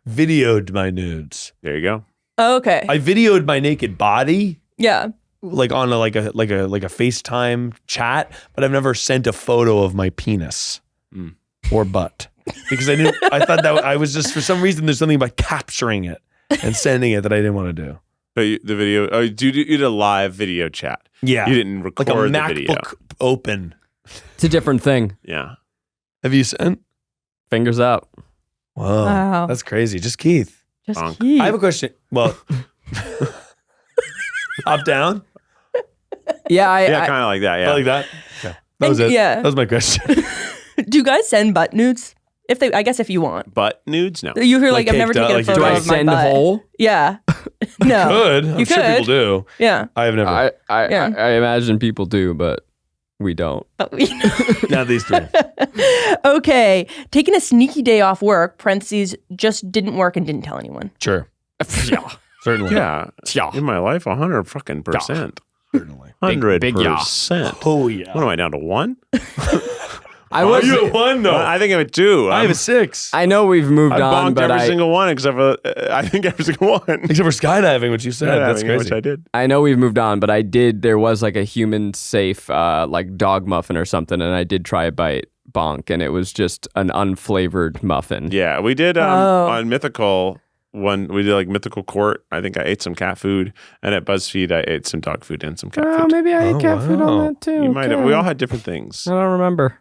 videoed my nudes. There you go. Oh, okay. I videoed my naked body, Yeah. like on a FaceTime chat, but I've never sent a photo of my penis or butt because I thought that I was just, for some reason, there's something about capturing it and sending it that I didn't want to do. But the video, you did a live video chat. Yeah, You didn't record like a the MacBook video. open. It's a different thing. Yeah. Have you sent? Fingers up. Wow, that's crazy. Just Keith. Just Bonk. Keith. I have a question. Well, up, down, Yeah, Yeah, kind of like that. Yeah. like that. Okay. That was it. Yeah. That was my question. Do you guys send butt nudes? I guess if you want. Butt nudes? No. You hear like I've caked never up, taken a like you photo do I of my send butt. whole? Yeah. No. Good. I'm You sure people could. do. Yeah. I have never. I imagine people do, but we don't. Not these three. Okay. Taking a sneaky day off work, parentheses, just didn't work and didn't tell anyone. Sure. Yeah. Certainly. Yeah. Yeah. In my life, 100%. Certainly. 100%. Oh yeah. What am I down to 1? I was. You have one though. I think I'm at 2. I have a 6. I know we've moved I on, bonked but every single one except for I think every single one. Except for skydiving, which you said. That's Skydiving, crazy. Which I did. I know we've moved on, but there was like a human safe like dog muffin or something, and I did try a bite bonk, and it was just an unflavored muffin. Yeah, we did on Mythical. We did like Mythical Court. I think I ate some cat food, and at BuzzFeed I ate some dog food and some cat food. Maybe I ate cat food wow. on that too. You might have. Okay. We all had different things. I don't remember.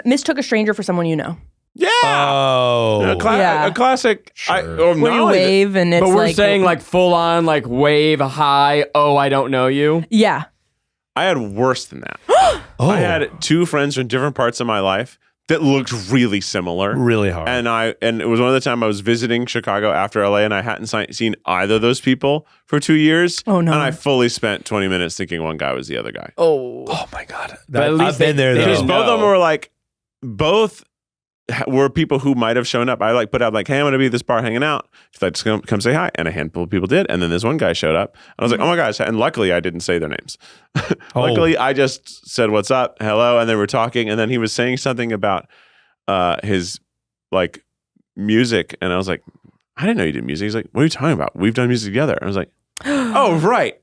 Mistook a stranger for someone you know. Yeah. Oh. Yeah. A classic. Sure. Where you wave and it's But we're like, saying like full on like wave hi. Oh, I don't know you. yeah. I had worse than that. Oh. I had 2 friends from different parts of my life that looked really similar. Really hard. And it was one of the time I was visiting Chicago after LA, and I hadn't seen either of those people for 2 years. Oh, no. And I fully spent 20 minutes thinking one guy was the other guy. Oh. Oh my god. But at least I've been there they though. Because didn't both of them know. were like, both were people who might have shown up. I like put out like, hey, I'm going to be at this bar hanging out. If I just come say hi. And a handful of people did. And then this one guy showed up. I was like, oh my gosh. And luckily I didn't say their names. Luckily I just said, what's up? Hello. And they were talking. And then he was saying something about his like music. And I was like, I didn't know you did music. He's like, what are you talking about? We've done music together. I was like, oh, right.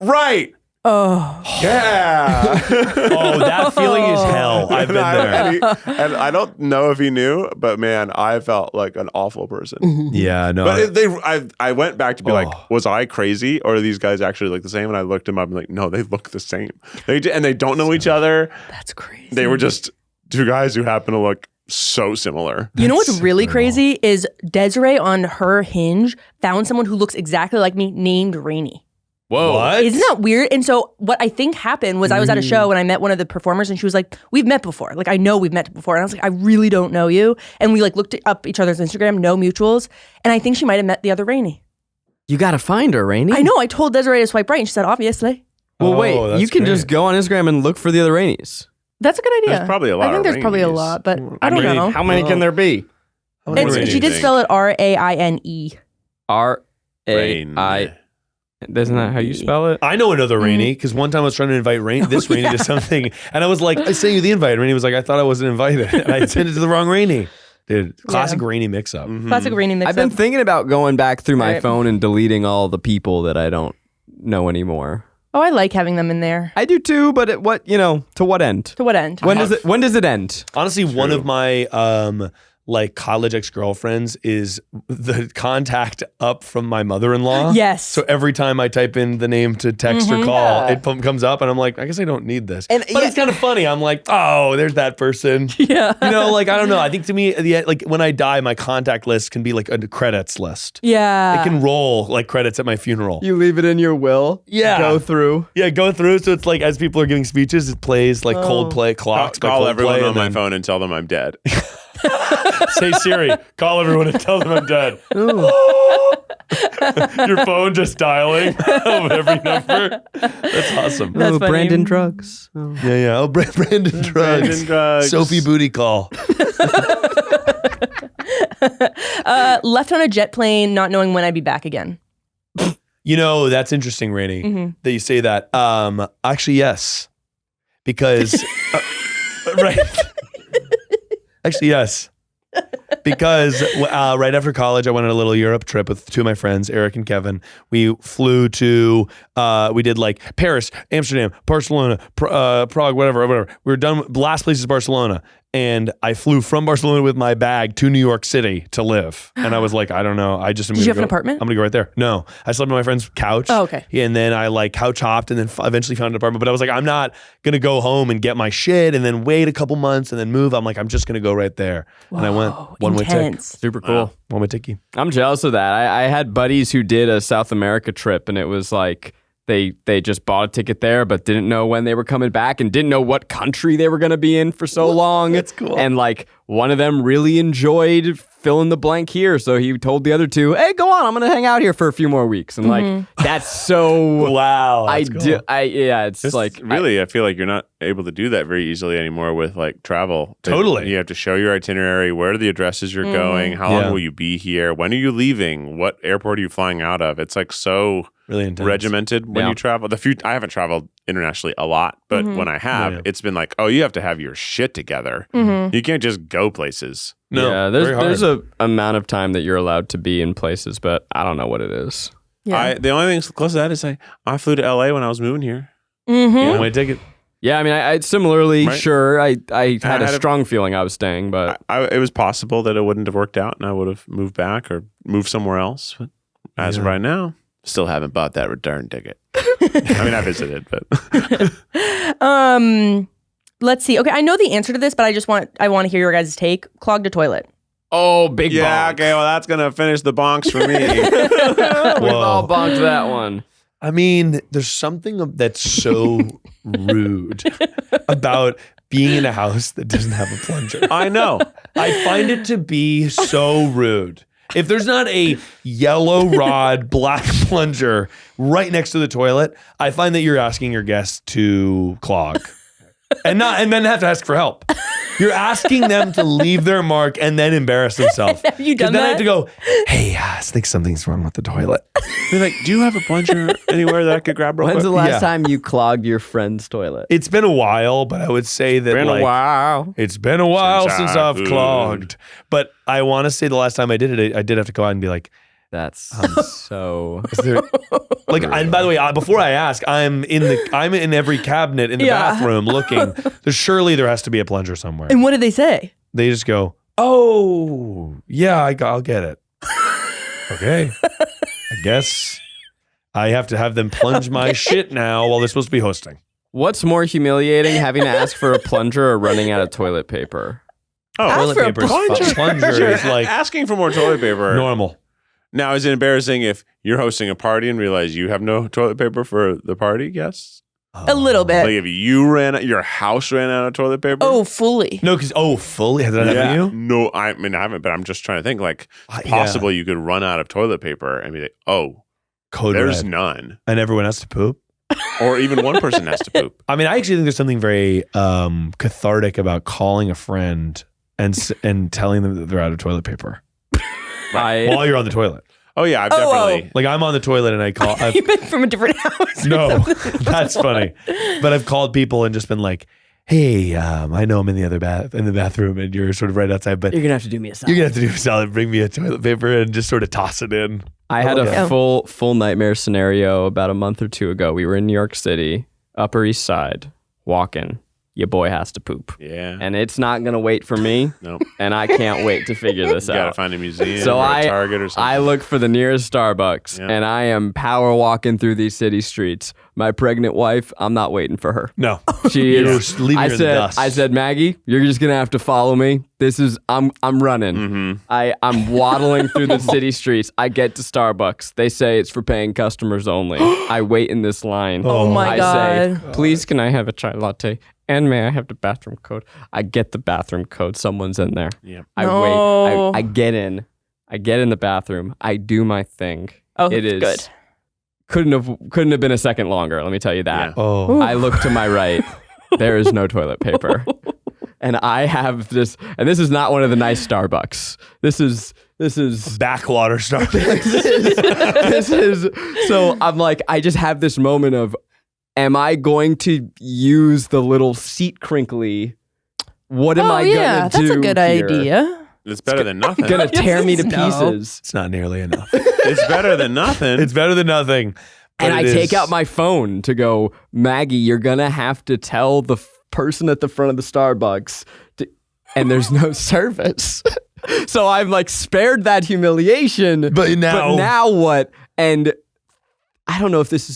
Right. Oh. Yeah. Oh, that feeling is hell. I've been there. And I don't know if he knew, but man, I felt like an awful person. Yeah, no. But I went back to be like, Oh. was I crazy, or are these guys actually like the same? And I looked them up and like, no, they look the same. They don't know each other. That's crazy. They were just 2 guys who happen to look so similar. You know what's That's really brutal. crazy is Desiree on her Hinge found someone who looks exactly like me named Rainie. Whoa. What? Isn't that weird? And so what I think happened was I was at a show and I met one of the performers and she was like, we've met before. Like, I know we've met before. And I was like, I really don't know you. And we like looked up each other's Instagram, no mutuals. And I think she might have met the other Rainie. You gotta find her, Rainie. I know. I told Desiree to swipe right and she said, obviously. Well, Oh, wait. that's You can great. just go on Instagram and look for the other Rainies. That's a good idea. There's probably a lot I think of there's probably a Rainies. lot, but I don't mean, know. How many can there be? How many Rainies? She did spell it Raine. R-A-I. Isn't that how you spell it? I know another Rainie because one time I was trying to invite this Rainie to something, and I was like, "I sent you the invite." Rainie was like, "I thought I wasn't invited," and I sent it to the wrong Rainie. Dude, classic Rainie mix-up. Classic Rainie mix I've been thinking about going back through my Right. phone and deleting all the people that I don't know anymore. Oh, I like having them in there. I do too, but to what end? To what end? When does it end? Honestly, one of my like college ex-girlfriends is the contact up from my mother-in-law. Yes. So every time I type in the name to text or call, it comes up, and I'm like, I guess I don't need this. And- but it's kind of funny. I'm like, oh, there's that person. Yeah. You know, like I don't know. I think to me, like when I die, my contact list can be like a credits list. Yeah. It can roll like credits at my funeral. You leave it in your will. Yeah. Go through. Yeah, go through. So it's like as people are giving speeches, it plays like Coldplay clocks. by Call Coldplay, everyone on and my then- phone and tell them I'm dead. Say Siri, call everyone and tell them I'm dead. Your phone just dialing of every number. That's awesome. That's funny. Brandon drugs. Oh. Yeah. Oh, Brandon drugs. Brandon drugs. Sophie booty call. Left on a jet plane, not knowing when I'd be back again. You know, that's interesting, Rainie, that you say that. Actually, yes. Because, right. Actually, yes. Because right after college, I went on a little Europe trip with two of my friends, Eric and Kevin. We flew to, we did like Paris, Amsterdam, Barcelona, Prague, whatever. We were done. Last place is Barcelona. And I flew from Barcelona with my bag to New York City to live. And I was like, I don't know. I just am Did you have an apartment? I'm going to go right there. No. I slept on my friend's couch. Oh, okay. And then I like couch hopped and then eventually found an apartment. But I was like, I'm not going to go home and get my shit and then wait a couple months and then move. I'm like, I'm just going to go right there. Whoa, and I went one-way tick. intense. Super cool. One-way ticky. I'm jealous of that. I had buddies who did a South America trip, and it was like they just bought a ticket there, but didn't know when they were coming back and didn't know what country they were going to be in for so long. That's cool. And like one of them really enjoyed fill in the blank here, so he told the other two, "Hey, go on. I'm going to hang out here for a few more weeks." And like that's so Wow. I do. It's like Really, I feel like you're not able to do that very easily anymore with like travel. Totally. You have to show your itinerary, where are the addresses you're going, how long will you be here, when are you leaving, what airport are you flying out of? It's like so really intense. regimented when Yeah. you travel. I haven't traveled internationally a lot, but when I have, it's been like, oh, you have to have your shit together. You can't just go places. No, yeah, very hard. there's a amount of time that you're allowed to be in places, but I don't know what it is. Yeah. The only thing close to that is I flew to LA when I was moving here. One-way ticket. Yeah, I mean, I similarly, Right. sure, I had had a a- strong feeling I was staying, but It was possible that it wouldn't have worked out and I would have moved back or moved somewhere else. But as of right now, still haven't bought that return ticket. I mean, I visited, but Let's see. Okay, I know the answer to this, but I want to hear your guys' take. Clogged a toilet. oh, big yeah, bonk. okay, well, that's gonna finish the bonks for me. We've all bonked that one. I mean, there's something that's so rude about being in a house that doesn't have a plunger. I know. I find it to be so rude. If there's not a yellow rod, black plunger right next to the toilet, I find that you're asking your guests to clog. And then have to ask for help. You're asking them to leave their mark and then embarrass themselves. Have you done then I that? have to go, hey, I think something's wrong with the toilet. They're like, do you have a plunger anywhere that I could grab real When's quick? the last Yeah. time you clogged your friend's toilet? It's been a while, but I would say that Been like, a while. it's been a while since I've I've clogged. But I want to say the last time I did it, I did have to go out and be like, That's so. is there, like, and by the way, before I ask, I'm in every cabinet in the Yeah. bathroom looking. Surely there has to be a plunger somewhere. And what did they say? They just go, oh, yeah, I'll get it. Okay. I guess I have to have them plunge my shit now while they're supposed to be hosting. What's more humiliating, having to ask for a plunger or running out of toilet paper? Ask Oh, for a Plunger is like asking for more toilet paper. normal. Now, is it embarrassing if you're hosting a party and realize you have no toilet paper for the party guests? A little bit. Like if your house ran out of toilet paper? Oh, fully. No, because fully has that happened to you? No, I mean, I haven't, but I'm just trying to think like it's Yeah. possible you could run out of toilet paper and be like, oh, Code there's red. none. And everyone has to poop. Or even one person has to poop. I mean, I actually think there's something very cathartic about calling a friend and telling them that they're out of toilet paper while you're on the toilet. Oh, yeah, I've Oh, definitely. Like I'm on the toilet and I call. You've been from a different house. No, that's funny. But I've called people and just been like, "Hey, I know I'm in the bathroom, and you're sort of right outside, but You're gonna have to do me a you're gonna have to do a solid. Bring me a toilet paper and just sort of toss it in." I had Yeah. a full nightmare scenario about a month or two ago. We were in New York City, Upper East Side, walking. Your boy has to poop. Yeah. And it's not going to wait for me. No. And I can't wait to figure this You got to out. find a museum So or I a Target or something. I look for the nearest Starbucks, Yeah. and I am power walking through these city streets. My pregnant wife, I'm not waiting for her. No, She You're is. just leaving her in the dust. I said, Maggie, you're just gonna have to follow me. I'm running. Mm-hmm. I'm waddling through the city streets. I get to Starbucks. They say it's for paying customers only. I wait in this line. Oh my I God. say, please, can I have a chai latte? and may I have the bathroom code? I get the bathroom code. Someone's in there. Yep. I No. wait. I get in. I get in the bathroom. I do my thing. Oh, it is good. Couldn't have been a second longer. Let me tell you that. Yeah. Oh. I look to my right. There is no toilet paper. And I have this, and this is not one of the nice Starbucks. This is Backwater Starbucks. this is so I'm like, I just have this moment of, am I going to use the little seat crinkly? What am I gonna do? That's a good here? idea. It's better than nothing. Gonna tear me to No. pieces. It's not nearly enough. It's better than nothing. It's better than nothing. And I it take is- out my phone to go, Maggie, you're gonna have to tell the person at the front of the Starbucks, and there's no service. So I'm like spared that humiliation. But now What? And I don't know if this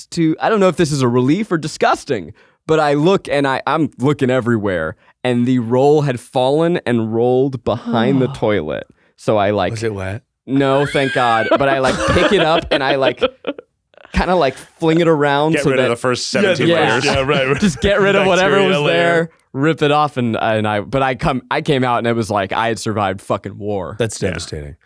is a relief or disgusting. But I look and I'm looking everywhere, and the roll had fallen and rolled behind the toilet. So I like, was it wet? no, thank God. But I like pick it up and I like kind of like fling it around. Get so rid that of the first 17 Yeah. layers. Yeah, right. just get rid of whatever Bacteria was layer. there, rip it off, I came out and it was like I had survived fucking war. That's devastating.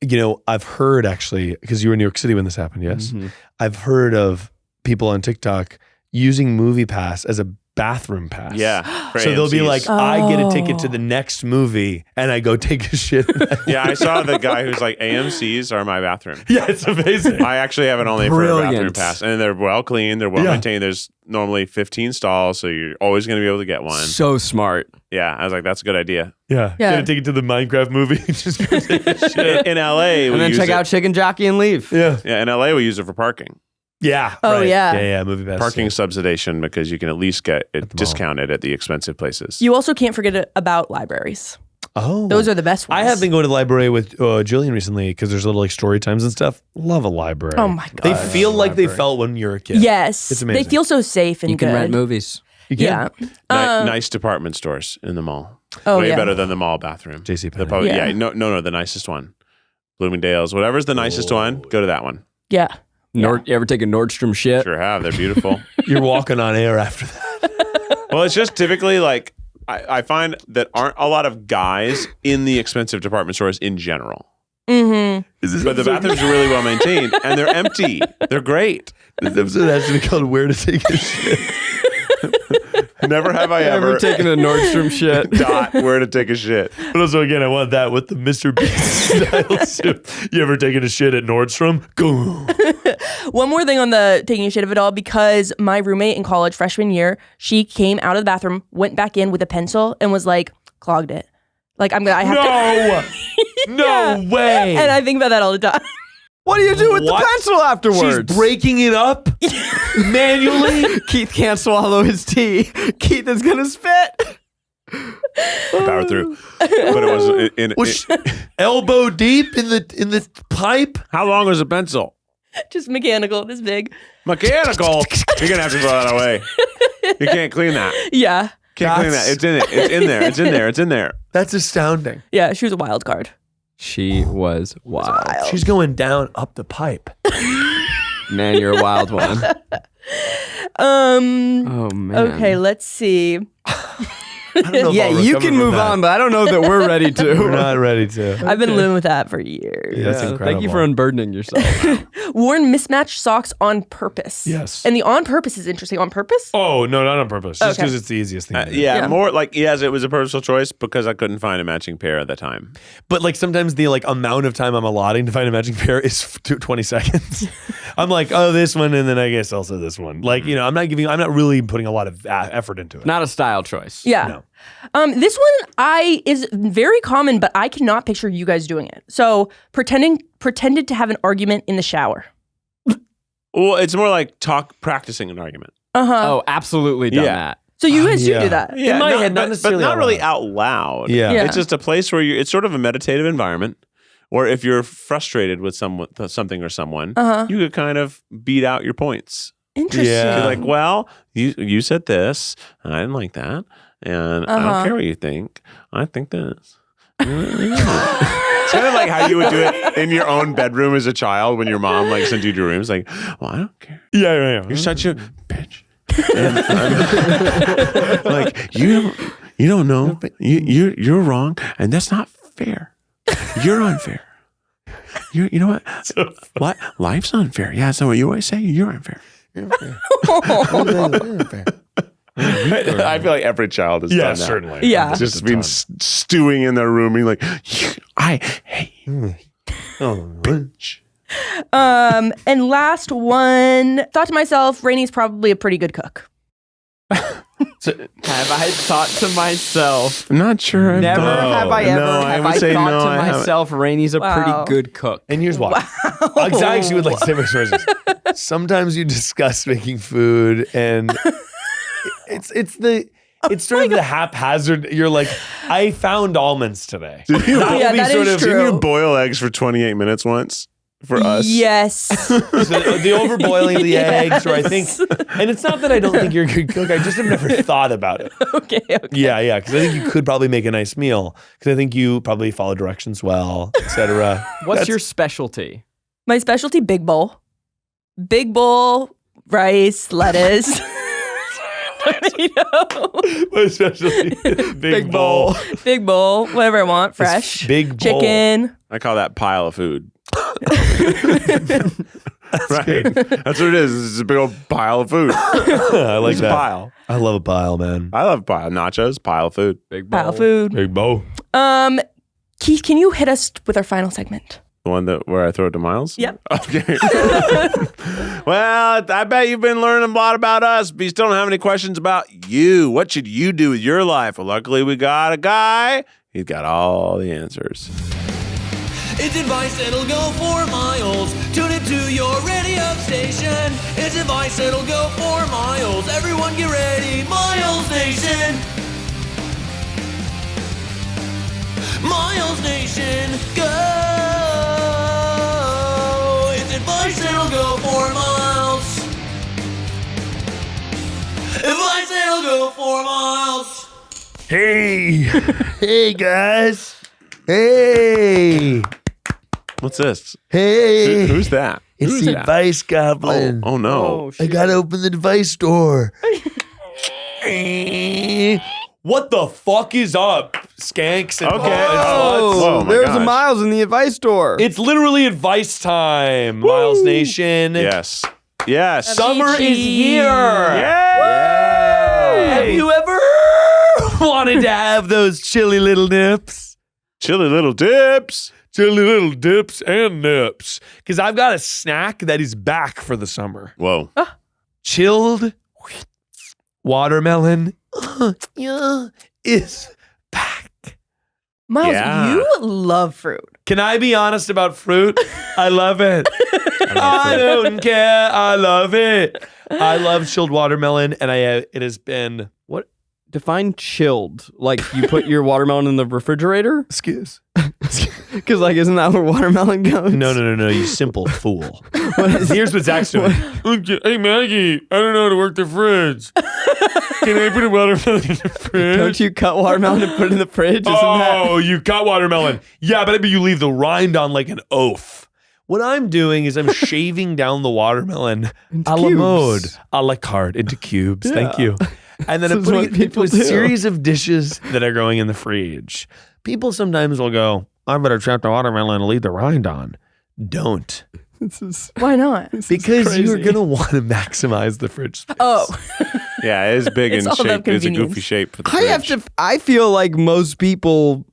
You know, I've heard actually, because you were in New York City when this happened, yes? Mhm. I've heard of people on TikTok using MoviePass as a bathroom pass. Yeah. for So they'll be AMCs. like, I get a ticket to Oh. the next movie and I go take a shit. Yeah, I saw the guy who's like, AMCs are my bathroom. Yeah, it's amazing. I actually have it only for a bathroom Brilliant. pass. And they're well cleaned, they're well Yeah. maintained. There's normally 15 stalls, so you're always going to be able to get one. So smart. Yeah, I was like, that's a good idea. Yeah. Yeah. Get a ticket to the Minecraft movie. Just go take a shit. In LA, And we then use check it. out Chicken Jockey and leave. Yeah. Yeah, in LA, we use it for parking. Yeah. Oh, right. yeah. Yeah, MoviePass. Parking yeah. subsidization because you can at least get it the mall. discounted at the expensive places. You also can't forget about libraries. Oh. Those are the best ones. I have been going to the library with Jillian recently because there's little like story times and stuff. Love a library. Oh my They God. feel like they library. felt when you're a kid. Yes. It's They amazing. feel so safe and You can good. rent movies. You can. Yeah. Nice department stores in the mall. Oh, Way yeah. better than the mall bathroom. JC The pub- Yeah. yeah, no, the nicest one. Bloomingdale's, whatever's the nicest one, go to that one. Yeah. You ever take a Nordstrom shit? Sure have. They're beautiful. You're walking on air after that. Well, it's just typically like I find that aren't a lot of guys in the expensive department stores in general. Mm-hmm. But the bathrooms are really well maintained and they're empty. They're great. This episode has to be called Where to Take a Shit. Never have I ever Ever taken a Nordstrom shit? dot where to take a shit. But also, again, I want that with the Mr. Beast style sip. You ever taken a shit at Nordstrom? Go. One more thing on the taking a shit of it all, because my roommate in college freshman year, she came out of the bathroom, went back in with a pencil, and was like, clogged it. Like I have to. No way. And I think about that all the time. What do you do with What? the pencil afterwards? She's breaking it up manually. Keith can't swallow his tea. Keith is gonna spit. Power through. But it was in Was she elbow deep in the pipe? how long was a pencil? Just mechanical, this big. Mechanical. You're gonna have to throw that away. You can't clean that. Yeah. Can't clean that. It's in it. It's in there. It's in there. It's in there. That's astounding. Yeah, she was a wild card. She was wild. She's going down up the pipe. Man, you're a wild one. Oh man. Okay, let's see. I don't know if Yeah, I'll you recover can from move that. on, but I don't know that we're ready to. We're not ready to. I've been living with that for years. Yeah, that's Yeah, incredible. thank you for unburdening yourself. Worn mismatched socks on purpose. Yes. And the on purpose is interesting. On purpose? Oh, no, not on purpose. Just Okay. because it's the easiest thing to do. Yeah, Yeah. more like yes, it was a personal choice because I couldn't find a matching pair at the time. But like sometimes the like amount of time I'm allotting to find a matching pair is 20 seconds. I'm like, oh, this one, and then I guess also this one. Like, you know, I'm not really putting a lot of effort into it. Not a style choice. Yeah. No. This one is very common, but I cannot picture you guys doing it. So pretended to have an argument in the shower. Well, it's more like practicing an argument. Oh, absolutely done Yeah. that. So you guys do Yeah. do that. Yeah, my head, not but necessarily not out really loud. out loud. Yeah. Yeah. It's just a place where it's sort of a meditative environment. Or if you're frustrated with something or someone, you could kind of beat out your points. Interesting. Yeah. You're like, well, you said this, and I didn't like that, and I don't care what you think. I think this. It's kind of like how you would do it in your own bedroom as a child when your mom like sent you to your room. It's like, well, I don't care. Yeah. You're such a bitch. And I'm like, you don't know. But you're wrong, and that's not fair. You're unfair. You know what? What? Life's unfair. Yeah, so what you always say? You're unfair. You're unfair. I feel like every child has done that. Certainly. Yeah. Just been stewing in their room, being like, I hate you. Bitch. And last one, thought to myself, Rainie's probably a pretty good cook. Have I thought to myself? I'm not sure. Never have I ever. No, have would I say thought no, to I haven't. myself, Rainie's a Wow. pretty good cook. And here's why. I actually would like to say my sources. Sometimes you discuss making food, and it's sort of the haphazard. You're like, I found almonds today. Yeah, that is Didn't true. you boil eggs for 28 minutes once for us? Yes. So the overboiling of the eggs, or I think, and it's not that I don't think you're a good cook. I just have never thought about it. Okay. Yeah, because I think you could probably make a nice meal. Because I think you probably follow directions well, etc. What's your specialty? My specialty, big bowl. Big bowl, rice, lettuce. Especially big bowl. Big bowl, whatever I want, fresh. Big bowl. Chicken. I call that pile of food. Right. That's what it is. It's a big old pile of food. I like It's a that. pile. I love a pile, man. I love pile. Nachos, pile of food. Big bowl. Pile food. Big bowl. Keith, can you hit us with our final segment? The one where I throw it to Miles? Yep. Okay. Well, I bet you've been learning a lot about us, but you still don't have any questions about you. What should you do with your life? Well, luckily we got a guy. He's got all the answers. It's advice that'll go for miles. Tune it to your radio station. It's advice that'll go for miles. Everyone get ready, Miles Nation. Miles Nation, go. It's advice that'll go for miles. Advice that'll go for miles. Hey. Hey, guys. Hey. What's this? Hey. Who's that? It's Who's the that? advice goblin. Oh no. Oh, I shit. gotta open the device door. What the fuck is up, skanks? And Okay. Oh, Oh, my there's gosh. a Miles in the advice store. It's literally advice time, Miles Nation. Yes. Yes. Summer is here. Yay! Have you ever wanted to have those chilly little nips? Chilly little dips. Chilly little dips and nips. Because I've got a snack that is back for the summer. Whoa. Chilled watermelon is back. Miles, Yeah. you love fruit. Can I be honest about fruit? I love it. I don't care. I love it. I love chilled watermelon, and it has been What? Define chilled. Like you put your watermelon in the refrigerator? excuse. Because like, isn't that where watermelon goes? No, you simple fool. Here's what Zach's doing. Hey Maggie, I don't know how to work the fridge. Can I put a watermelon in the fridge? Don't you cut watermelon and put it in the fridge? Isn't Oh, you cut watermelon. Yeah, but you leave the rind on like an oaf. What I'm doing is I'm shaving down the watermelon a la cubes. mode, a la carte, into cubes. Thank you. And then I'm This is putting what it into people a do. series of dishes that are going in the fridge. People sometimes will go, I better chop the watermelon and leave the rind on. Don't. This is Why not? Because you're crazy. going to want to maximize the fridge space. Oh, Yeah, it is big It's in all about shape. It's a convenience. goofy shape for the I have fridge. to. I feel like most people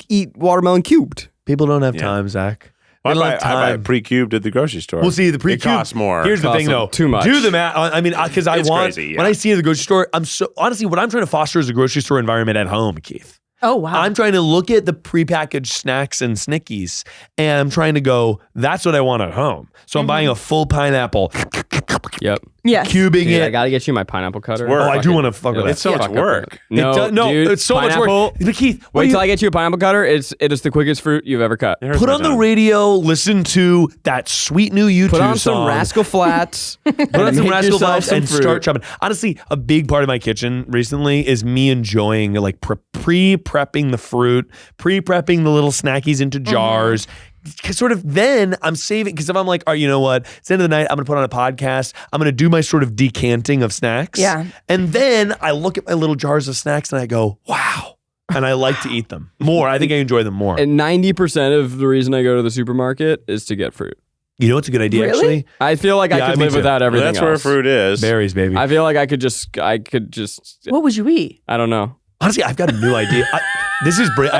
eat watermelon cubed. People don't have Yeah. time, Zach. I They don't buy, have I buy time. pre-cubed at the grocery store. Well, see, the pre-cube It costs more. Here's the Costs thing, though. too much. Do the math. I mean, because I It's want crazy, yeah. when I see it at the grocery store. I'm so honestly, what I'm trying to foster is a grocery store environment at home, Keith. oh wow. I'm trying to look at the prepackaged snacks and Snickies, and I'm trying to go, that's what I want at home. So I'm buying a full pineapple, Yep. yes. cubing Dude, I it. gotta get you my pineapple cutter. work. Oh, I do want to fuck with It's that. so much work. No, No, dude, it's so much pineapple- work. But Keith, what Wait do till you- I get you a pineapple cutter. It is the quickest fruit you've ever cut. It hurts put my on the tongue. radio, listen to that sweet new YouTube Put on song. some Rascal Flats. Put on some make Rascal yourself Flats some and fruit. start chopping. Honestly, a big part of my kitchen recently is me enjoying like pre-prepping the fruit, pre-prepping the little snackies into jars, sort of then I'm saving, because if I'm like, all right, you know what? It's the end of the night. I'm going to put on a podcast. I'm going to do my sort of decanting of snacks. Yeah. And then I look at my little jars of snacks and I go, wow. And I like to eat them more. I think I enjoy them more. And 90% of the reason I go to the supermarket is to get fruit. You know what's a good idea, Really? actually? I feel like I Yeah, could me live too. without everything That's where else. fruit is. Berries, baby. I feel like I could just, What would you eat? I don't know. Honestly, I've got a new idea. I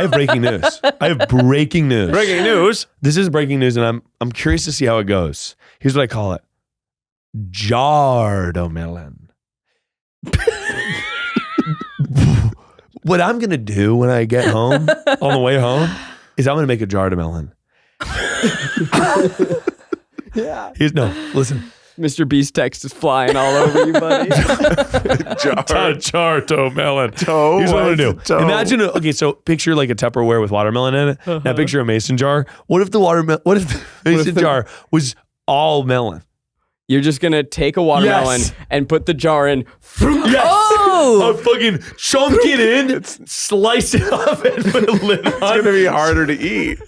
have breaking news. I have breaking news. Breaking news. This is breaking news, and I'm curious to see how it goes. Here's what I call it: jardomelon. What I'm gonna do when I get home, on the way home, is I'm gonna make a jardomelon. Yeah. Listen. Mr. Beast text is flying all over you, buddy. Charto melon. Here's what I'm gonna do. Imagine, so picture like a Tupperware with watermelon in it. Now picture a mason jar. What if the mason jar was all melon? You're just going to take a watermelon Yes. and put the jar in. Yes. Oh! I'll fucking chunk it in, slice it off, and put a lid on. It's going to be harder to eat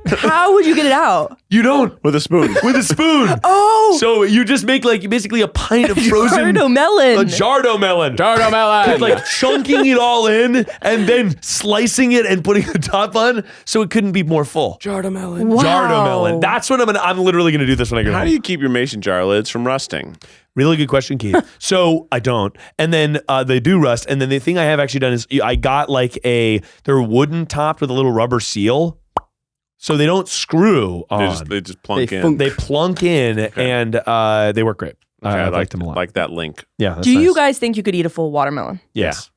How would you get it out? You don't. with a spoon. With a spoon. Oh! So you just make like basically a pint of frozen Jardomelon. a jardomelon. Jardomelon. Like chunking it all in and then slicing it and putting the top on so it couldn't be more full. Jardomelon. Wow. Jardomelon. That's what I'm literally going to do this when I get How home. do you keep your mason jar lids from rusting? Really good question, Keith. So I don't. And then they do rust. And then the thing I have actually done is I got like they're wooden topped with a little rubber seal. So they don't screw on. They just plunk They in. funk. They plunk in and they work great. I like them a lot. Like that link. Yeah. That's Do you nice. guys think you could eat a full watermelon? Yes.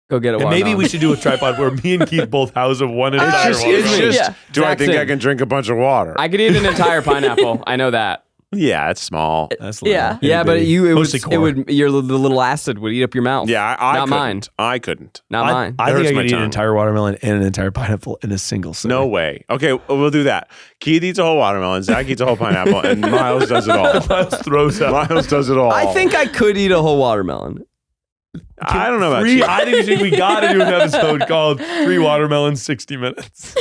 Go get a And watermelon. maybe we should do a tripod where me and Keith both house of one entire It's watermelon. just, Yeah. do I think Jackson. I can drink a bunch of water? I could eat an entire pineapple. I know that. Yeah, it's small. That's Yeah. little. Yeah, but it Mostly core. would the little acid would eat up your mouth. Yeah, I Not couldn't. mine. I couldn't. Not mine. I It think hurts I my could eat an tongue. entire watermelon and an entire pineapple in a single sitting. No way. Okay, we'll do that. Keith eats a whole watermelon. Zach eats a whole pineapple, and Miles does it all. Miles throws up. Miles does it all. I think I could eat a whole watermelon. I don't know about Three, you. I think we got to do an episode called 3 Watermelons, 60 Minutes.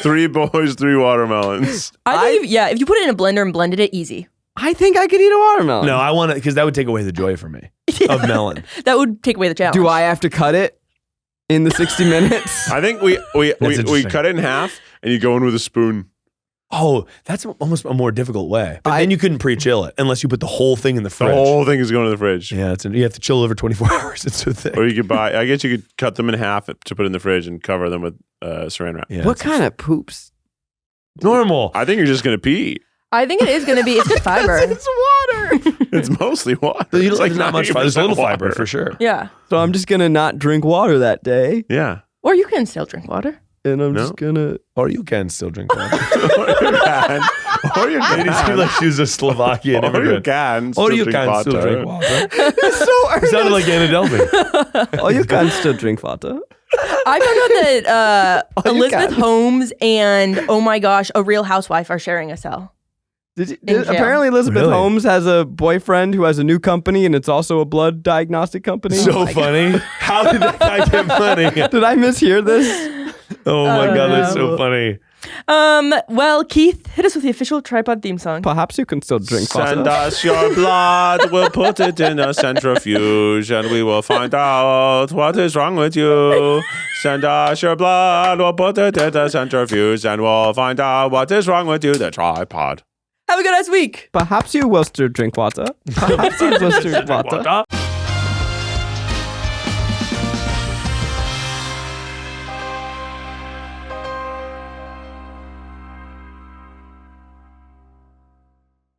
3 boys, 3 watermelons. I think, if you put it in a blender and blended it, easy. I think I could eat a watermelon. No, I want to, because that would take away the joy for me of melon. That would take away the challenge. Do I have to cut it in the 60 minutes? I think we interesting. cut it in half, and you go in with a spoon. Oh, that's almost a more difficult way. But then you couldn't pre-chill it unless you put the whole thing in the The fridge. whole thing is going to the fridge. Yeah, you have to chill over 24 hours. It's so thick. Or you could buy. I guess you could cut them in half to put in the fridge and cover them with saran wrap. Yeah, What it's kind of poops? normal? I think you're just gonna pee. I think it is going to be. It's good fiber. It's water. It's mostly water. There's It's like not much fiber. There's a little 90% fiber water. for sure. Yeah. So I'm just gonna not drink water that day, Yeah. Or you can still drink water. and I'm No. just gonna. Or you can still drink water. Or you It can. seemed like she was a Slovakian Or you immigrant. can. Or you drink can still water. drink water. so It sounded like Anna Delvey. Oh, you can still drink water. I found out that you Elizabeth can. Holmes and, oh my gosh, A Real Housewife are sharing a cell. Did you, In jail. apparently, Elizabeth Really? Holmes has a boyfriend who has a new company, and it's also a blood diagnostic company. So funny. How did that guy get money? Did I mishear this? Oh my God, that's no. so funny. Well, Keith, hit us with the official tripod theme song. Perhaps you can still drink Send water. us your blood, we'll put it in a centrifuge, and we will find out what is wrong with you. Send us your blood, we'll put it in a centrifuge, and we'll find out what is wrong with you. The tripod. Have a good ass week. Perhaps you will still drink water. Perhaps you will still drink water.